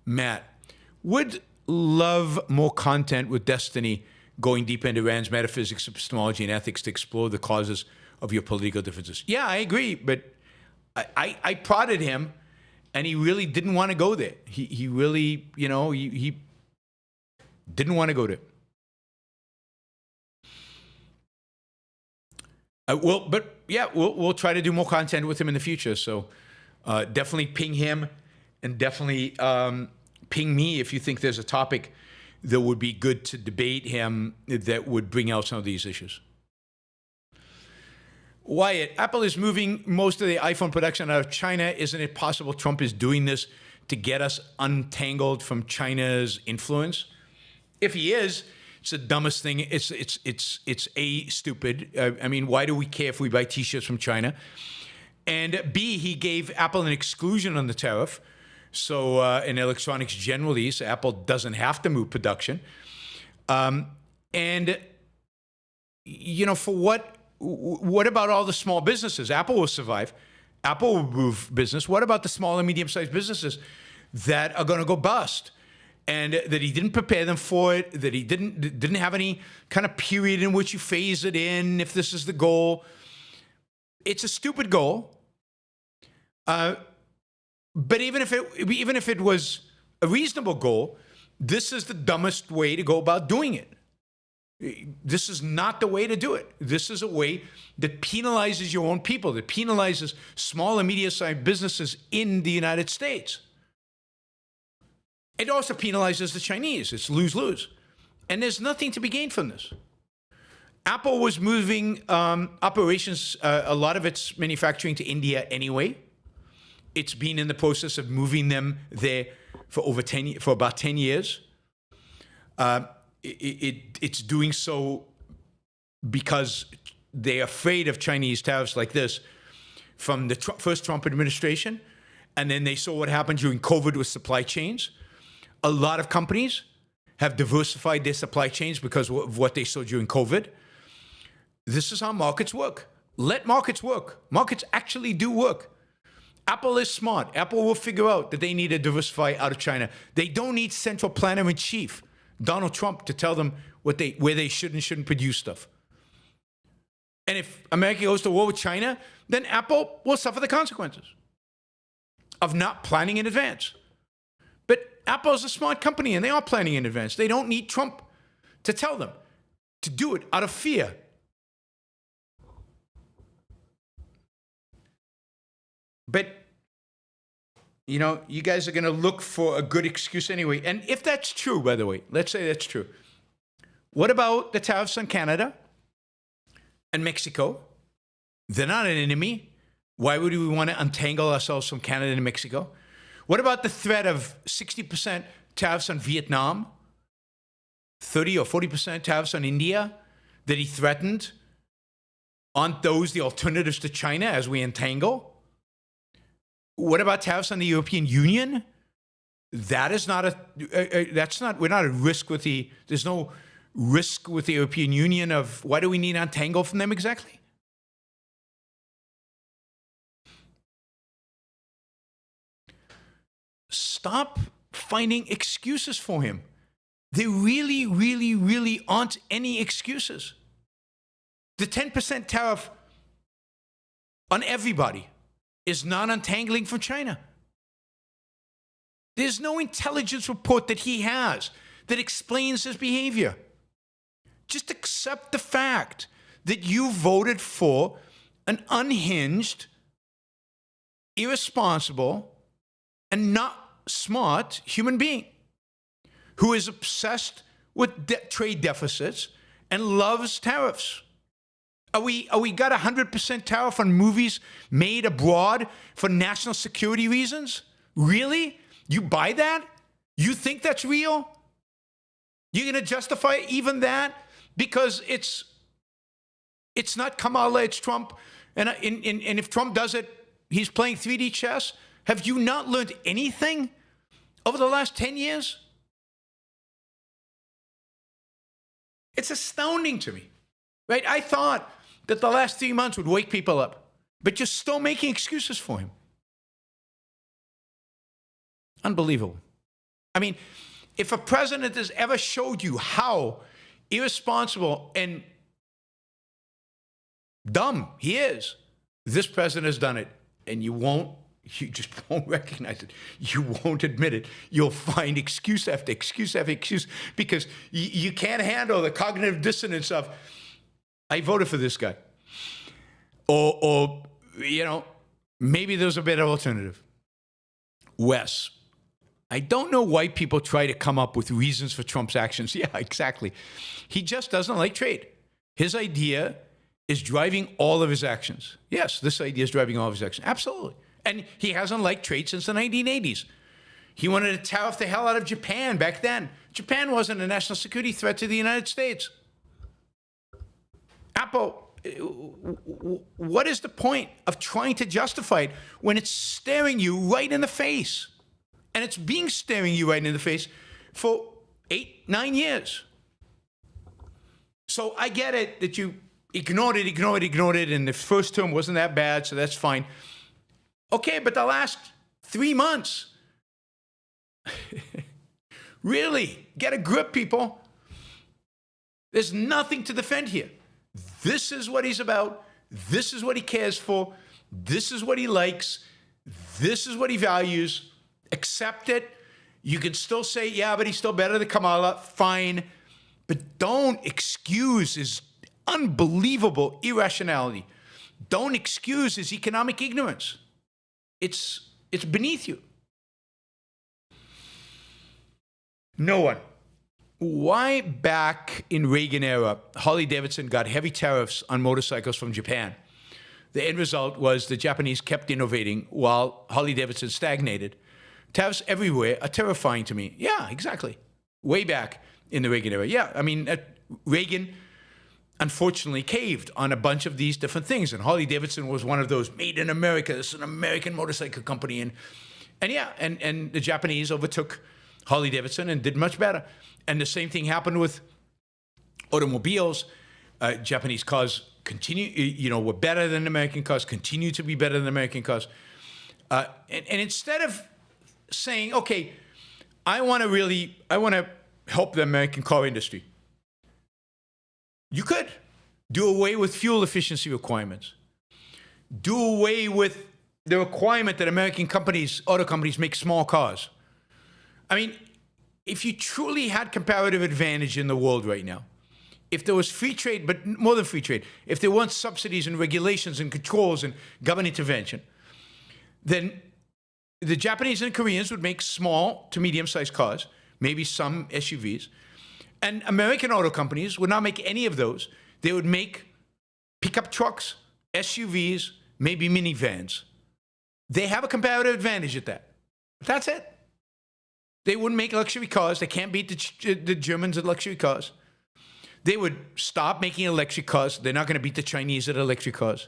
Matt, would love more content with Destiny going deep into Rand's metaphysics, epistemology, and ethics to explore the causes of your political differences. Yeah, I agree, but I prodded him, and he really didn't want to go there. He really, he didn't want to go there. We'll try to do more content with him in the future. So definitely ping him And definitely ping me if you think there's a topic that would be good to debate him that would bring out some of these issues. Wyatt, Apple is moving most of the iPhone production out of China. Isn't it possible Trump is doing this to get us untangled from China's influence? If he is, it's the dumbest thing. It's A, stupid. I mean, why do we care if we buy T-shirts from China? And B, he gave Apple an exclusion on the tariff. So in electronics generally, so Apple doesn't have to move production. And, you know, for what about all the small businesses? Apple will survive. Apple will move business. What about the small and medium-sized businesses that are going to go bust? And that he didn't prepare them for it, that he didn't have any kind of period in which you phase it in if this is the goal. It's a stupid goal. But even if it was a reasonable goal, this is the dumbest way to go about doing it. This is not the way to do it. This is a way that penalizes your own people, that penalizes small and medium-sized businesses in the United States. It also penalizes the Chinese. It's lose-lose. And there's nothing to be gained from this. Apple was moving operations, a lot of its manufacturing to India anyway. It's been in the process of moving them there for about 10 years. It's doing so because they're afraid of Chinese tariffs like this from the first Trump administration. And then they saw what happened during COVID with supply chains. A lot of companies have diversified their supply chains because of what they saw during COVID. This is how markets work. Let markets work. Markets actually do work. Apple is smart. Apple will figure out that they need to diversify out of China. They don't need central planner in chief, Donald Trump, to tell them where they should and shouldn't produce stuff. And if America goes to war with China, then Apple will suffer the consequences of not planning in advance. But Apple is a smart company, and they are planning in advance. They don't need Trump to tell them to do it out of fear. But, you know, you guys are going to look for a good excuse anyway. And if that's true, by the way, let's say that's true. What about the tariffs on Canada and Mexico? They're not an enemy. Why would we want to untangle ourselves from Canada and Mexico? What about the threat of 60% tariffs on Vietnam? 30 or 40% tariffs on India that he threatened? Aren't those the alternatives to China as we entangle? What about tariffs on the European Union? That is not we're not at risk with there's no risk with the European Union of, why do we need to untangle from them exactly? Stop finding excuses for him. There really, really, really aren't any excuses. The 10% tariff on everybody is not untangling from China. There's no intelligence report that he has that explains his behavior. Just accept the fact that you voted for an unhinged, irresponsible, and not smart human being who is obsessed with trade deficits and loves tariffs. Are we got 100% tariff on movies made abroad for national security reasons? Really? You buy that? You think that's real? You're going to justify even that because it's not Kamala, it's Trump. And if Trump does it, he's playing 3D chess. Have you not learned anything over the last 10 years? It's astounding to me, right? I thought that the last 3 months would wake people up, but you're still making excuses for him. Unbelievable. I mean, if a president has ever showed you how irresponsible and dumb he is, this president has done it, and you just won't recognize it. You won't admit it. You'll find excuse after excuse after excuse because you can't handle the cognitive dissonance of, I voted for this guy. Or you know, maybe there's a better alternative. Wes, I don't know why people try to come up with reasons for Trump's actions. Yeah, exactly. He just doesn't like trade. His idea is driving all of his actions. Yes, this idea is driving all of his actions. Absolutely. And he hasn't liked trade since the 1980s. He wanted to tariff the hell out of Japan back then. Japan wasn't a national security threat to the United States. Apple, what is the point of trying to justify it when it's staring you right in the face? And it's being staring you right in the face for 8, 9 years. So I get it that you ignored it, and the first term wasn't that bad, so that's fine. Okay, but the last 3 months, really, get a grip, people. There's nothing to defend here. This is what he's about. This is what he cares for. This is what he likes. This is what he values. Accept it. You can still say, yeah, but he's still better than Kamala. Fine. But don't excuse his unbelievable irrationality. Don't excuse his economic ignorance. It's beneath you. No one. Why back in Reagan era, Harley-Davidson got heavy tariffs on motorcycles from Japan? The end result was the Japanese kept innovating while Harley-Davidson stagnated. Tariffs everywhere are terrifying to me. Yeah, exactly. Way back in the Reagan era. Yeah, I mean, Reagan unfortunately caved on a bunch of these different things. And Harley-Davidson was one of those, made in America. This is an American motorcycle company. And the Japanese overtook Harley-Davidson and did much better. And the same thing happened with automobiles. Japanese cars were better than American cars, continue to be better than American cars. And instead of saying, okay, I want to help the American car industry, you could do away with fuel efficiency requirements. Do away with the requirement that American auto companies make small cars. I mean, if you truly had comparative advantage in the world right now, if there was free trade, but more than free trade, if there weren't subsidies and regulations and controls and government intervention, then the Japanese and Koreans would make small to medium-sized cars, maybe some SUVs, and American auto companies would not make any of those. They would make pickup trucks, SUVs, maybe minivans. They have a comparative advantage at that. That's it. They wouldn't make luxury cars. They can't beat the Germans at luxury cars. They would stop making electric cars. They're not going to beat the Chinese at electric cars.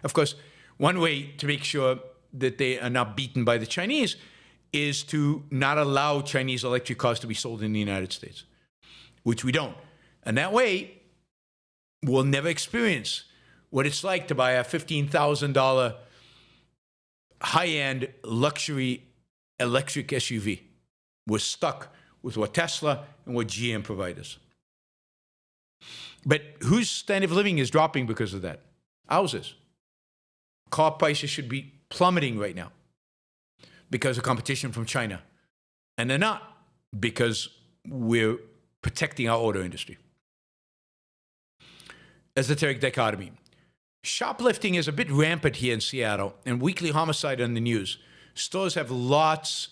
Of course, one way to make sure that they are not beaten by the Chinese is to not allow Chinese electric cars to be sold in the United States, which we don't. And that way, we'll never experience what it's like to buy a $15,000 high-end luxury electric SUV. We're stuck with what Tesla and what GM provide us. But whose standard of living is dropping because of that? Ours is. Car prices should be plummeting right now because of competition from China. And they're not, because we're protecting our auto industry. Esoteric dichotomy. Shoplifting is a bit rampant here in Seattle, and weekly homicide on the news. Stores have lots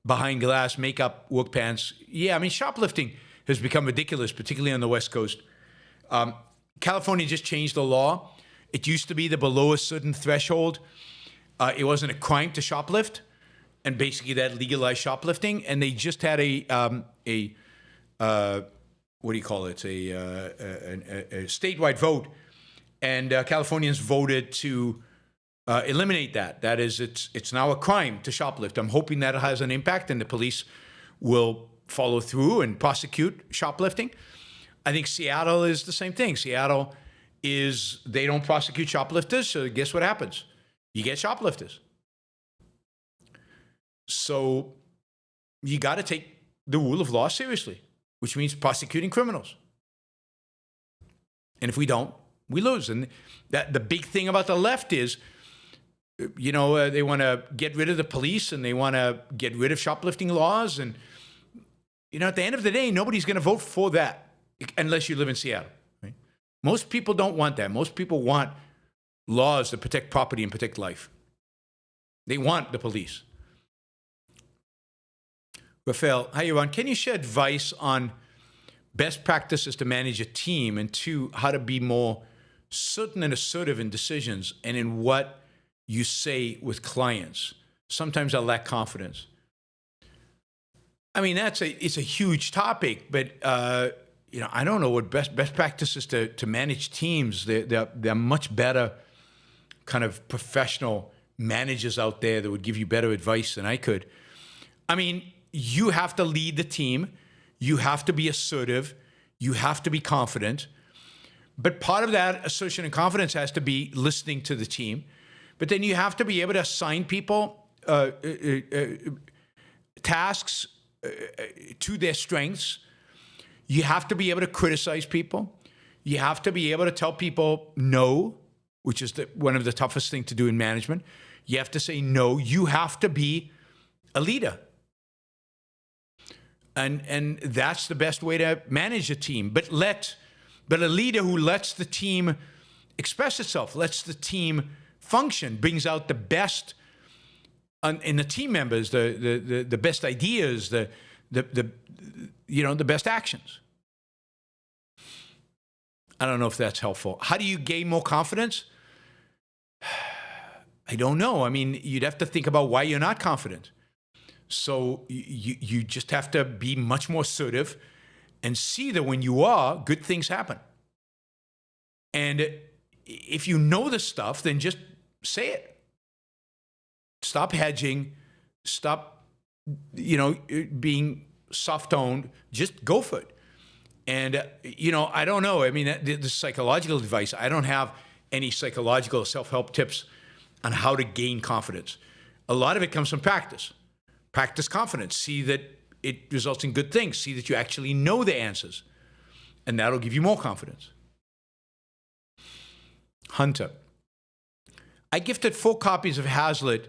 behind glass, makeup, work pants. Yeah, I mean, shoplifting has become ridiculous, particularly on the West Coast. California just changed the law. It used to be that below a certain threshold, it wasn't a crime to shoplift, and basically that legalized shoplifting. And they just had a statewide vote, and Californians voted to eliminate that. That is, it's now a crime to shoplift. I'm hoping that it has an impact and the police will follow through and prosecute shoplifting. I think Seattle is the same thing. Seattle they don't prosecute shoplifters, so guess what happens? You get shoplifters. So you got to take the rule of law seriously, which means prosecuting criminals. And if we don't, we lose. And the big thing about the left is, they want to get rid of the police and they want to get rid of shoplifting laws. And, at the end of the day, nobody's going to vote for that unless you live in Seattle. Right? Most people don't want that. Most people want laws that protect property and protect life. They want the police. Raphael, hi, Yaron. Can you share advice on best practices to manage a team, and two, how to be more certain and assertive in decisions and in what you say with clients? Sometimes I lack confidence. I mean, it's a huge topic, but I don't know what best practices to manage teams. They're much better kind of professional managers out there that would give you better advice than I could. I mean, you have to lead the team. You have to be assertive. You have to be confident. But part of that assertion and confidence has to be listening to the team. But then you have to be able to assign people tasks to their strengths. You have to be able to criticize people. You have to be able to tell people no, which is one of the toughest things to do in management. You have to say no. You have to be a leader. And that's the best way to manage a team. But a leader who lets the team express itself, lets the team function, brings out the best in the team members, the best ideas, the best actions. I don't know if that's helpful. How do you gain more confidence? I don't know. I mean, you'd have to think about why you're not confident. So you just have to be much more assertive and see that when you are, good things happen. And if you know the stuff, then just say it. Stop hedging. Stop, being soft-toned. Just go for it. And, I don't know. I mean, the psychological advice, I don't have any psychological self-help tips on how to gain confidence. A lot of it comes from practice. Practice confidence. See that it results in good things. See that you actually know the answers. And that'll give you more confidence. Hunter. I gifted 4 copies of Hazlitt's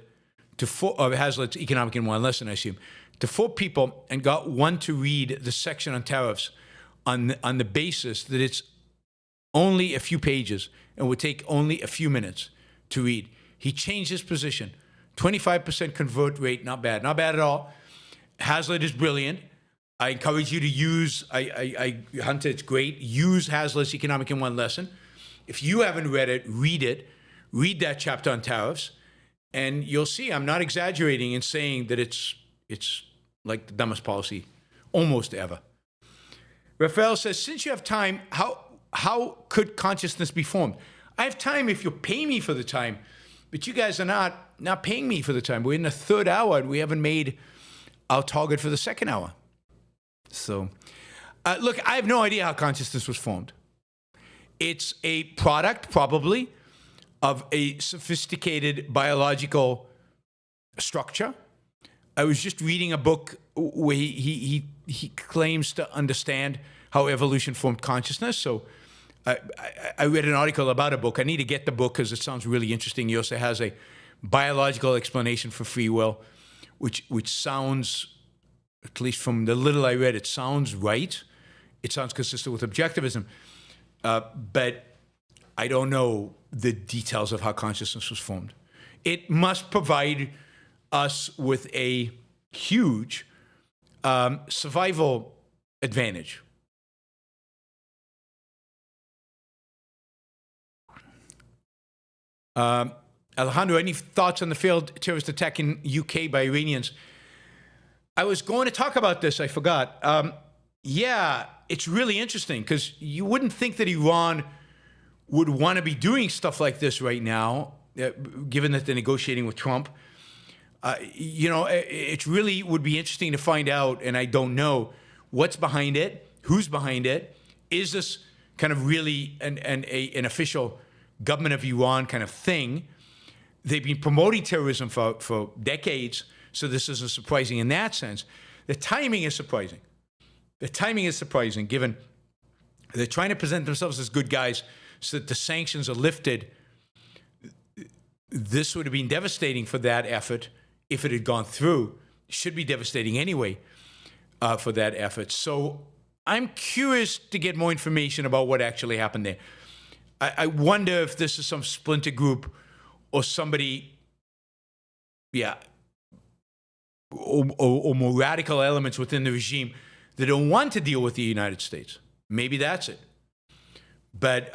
Economic in One Lesson, I assume, to 4 people and got one to read the section on tariffs on the basis that it's only a few pages and would take only a few minutes to read. He changed his position. 25% convert rate, not bad at all. Hazlitt is brilliant. I encourage you to use, Hunter, it's great. Use Hazlitt's Economic in One Lesson. If you haven't read it, read that chapter on tariffs, and you'll see I'm not exaggerating in saying that it's like the dumbest policy almost ever. Raphael says, since you have time, how could consciousness be formed? I have time if you pay me for the time, but you guys are not paying me for the time. We're in the 3rd hour, and we haven't made our target for the 2nd hour. So, look, I have no idea how consciousness was formed. It's a product, probably, of a sophisticated biological structure. I was just reading a book where he claims to understand how evolution formed consciousness. So I read an article about a book. I need to get the book because it sounds really interesting. He also has a biological explanation for free will, which sounds, at least from the little I read, it sounds right. It sounds consistent with objectivism. But I don't know the details of how consciousness was formed. It must provide us with a huge survival advantage. Alejandro, any thoughts on the failed terrorist attack in UK by Iranians? I was going to talk about this, I forgot. Yeah, it's really interesting because you wouldn't think that Iran would want to be doing stuff like this right now, given that they're negotiating with Trump. It really would be interesting to find out, and I don't know what's behind it, who's behind it. Is this kind of really an official government of Iran kind of thing? They've been promoting terrorism for decades, so this isn't surprising in that sense. The timing is surprising. The timing is surprising, given they're trying to present themselves as good guys so that the sanctions are lifted. This would have been devastating for that effort if it had gone through. It should be devastating anyway for that effort. So I'm curious to get more information about what actually happened there. I wonder if this is some splinter group or somebody, or more radical elements within the regime that don't want to deal with the United States. Maybe that's it. But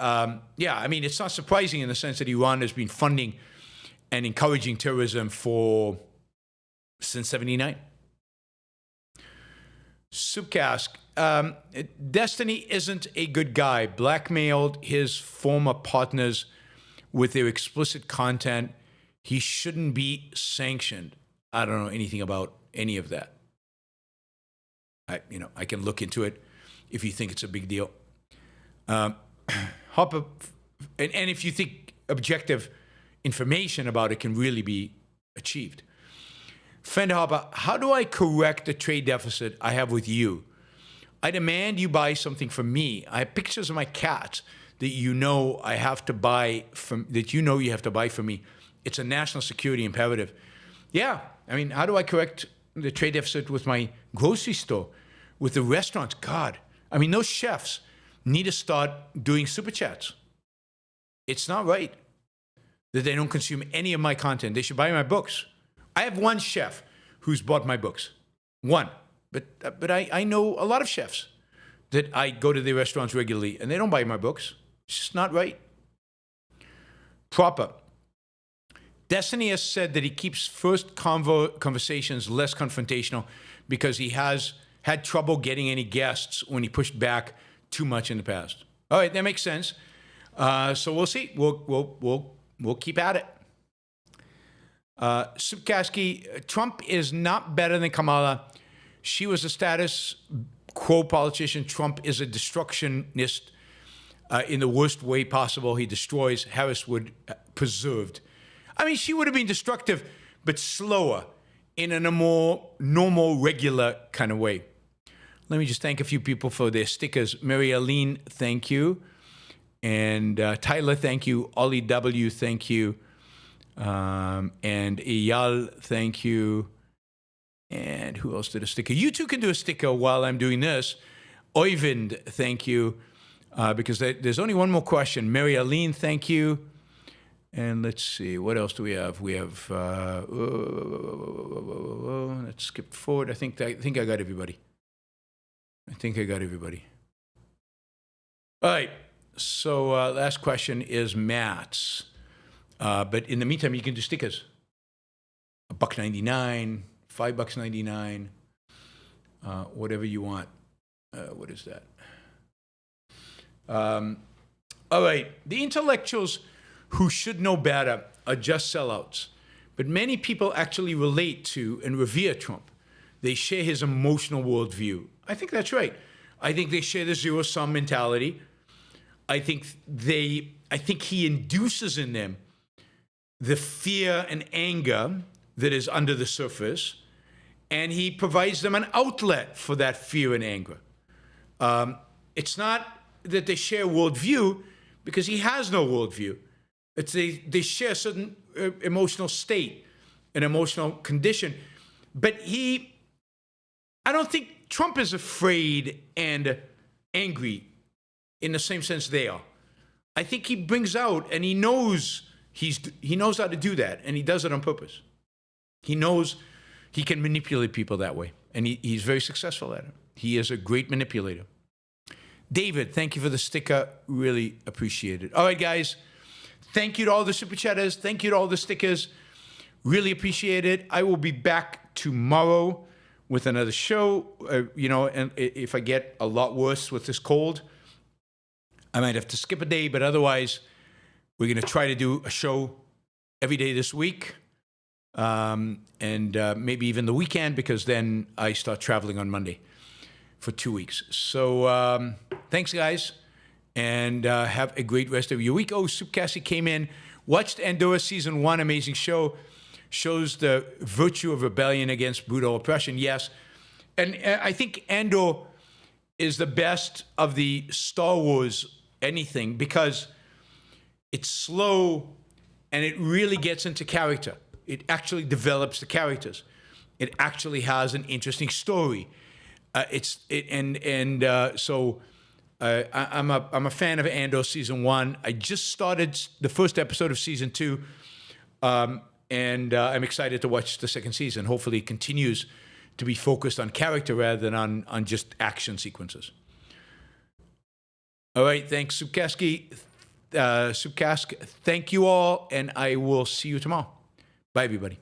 yeah, I mean, it's not surprising in the sense that Iran has been funding and encouraging terrorism since '79. Subcask, Destiny isn't a good guy. Blackmailed his former partners with their explicit content. He shouldn't be sanctioned. I don't know anything about any of that. I can look into it if you think it's a big deal. Hopper, and if you think objective information about it can really be achieved. Fender Hopper, how do I correct the trade deficit I have with you? I demand you buy something from me. I have pictures of my cats that you know I have to buy from, that you know you have to buy from me. It's a national security imperative. Yeah, I mean, how do I correct the trade deficit with my grocery store, with the restaurants? God, I mean, those chefs need to start doing super chats. It's not right that they don't consume any of my content. They should buy my books. I have one chef who's bought my books. One. But I know a lot of chefs that I go to their restaurants regularly, and they don't buy my books. It's just not right. Proper. Destiny has said that he keeps first conversations less confrontational because he has had trouble getting any guests when he pushed back too much in the past. All right, that makes sense. So we'll see. We'll keep at it. Subkaski, Trump is not better than Kamala. She was a status quo politician. Trump is a destructionist in the worst way possible. He destroys. Harris would preserved. I mean, she would have been destructive, but slower in a more normal, regular kind of way. Let me just thank a few people for their stickers. Mary Aline, thank you. And Tyler, thank you. Ollie W, thank you. And Eyal, thank you. And who else did a sticker? You two can do a sticker while I'm doing this. Oyvind, thank you. Because there's only one more question. Mary Aline, thank you. And let's see, what else do we have? We have, let's skip forward. I think I got everybody. All right, so last question is Matt's. But in the meantime, you can do stickers. $1.99, $5.99, whatever you want. What is that? All right, the intellectuals who should know better are just sellouts. But many people actually relate to and revere Trump. They share his emotional worldview. I think that's right. I think they share the zero-sum mentality. I think he induces in them the fear and anger that is under the surface, and he provides them an outlet for that fear and anger. It's not that they share worldview, because he has no worldview. It's they share a certain emotional state, an emotional condition. But I don't think Trump is afraid and angry in the same sense they are. I think he brings out, and he knows how to do that, and he does it on purpose. He knows he can manipulate people that way, and he's very successful at it. He is a great manipulator. David, thank you for the sticker. Really appreciate it. All right, guys. Thank you to all the super chatters. Thank you to all the stickers. Really appreciate it. I will be back tomorrow with another show. And if I get a lot worse with this cold, I might have to skip a day, but otherwise, we're going to try to do a show every day this week, and maybe even the weekend, because then I start traveling on Monday for 2 weeks. So thanks, guys, and have a great rest of your week. Oh, Subcassie came in, watched Andorra Season 1, amazing show. Shows the virtue of rebellion against brutal oppression, yes. And I think Andor is the best of the Star Wars anything, because it's slow and it really gets into character. It actually develops the characters. It actually has an interesting story. So I'm a fan of Andor Season 1. I just started the first episode of Season 2. And I'm excited to watch the second season. Hopefully it continues to be focused on character rather than on just action sequences. All right, thanks, Supkask. Thank you all, and I will see you tomorrow. Bye, everybody.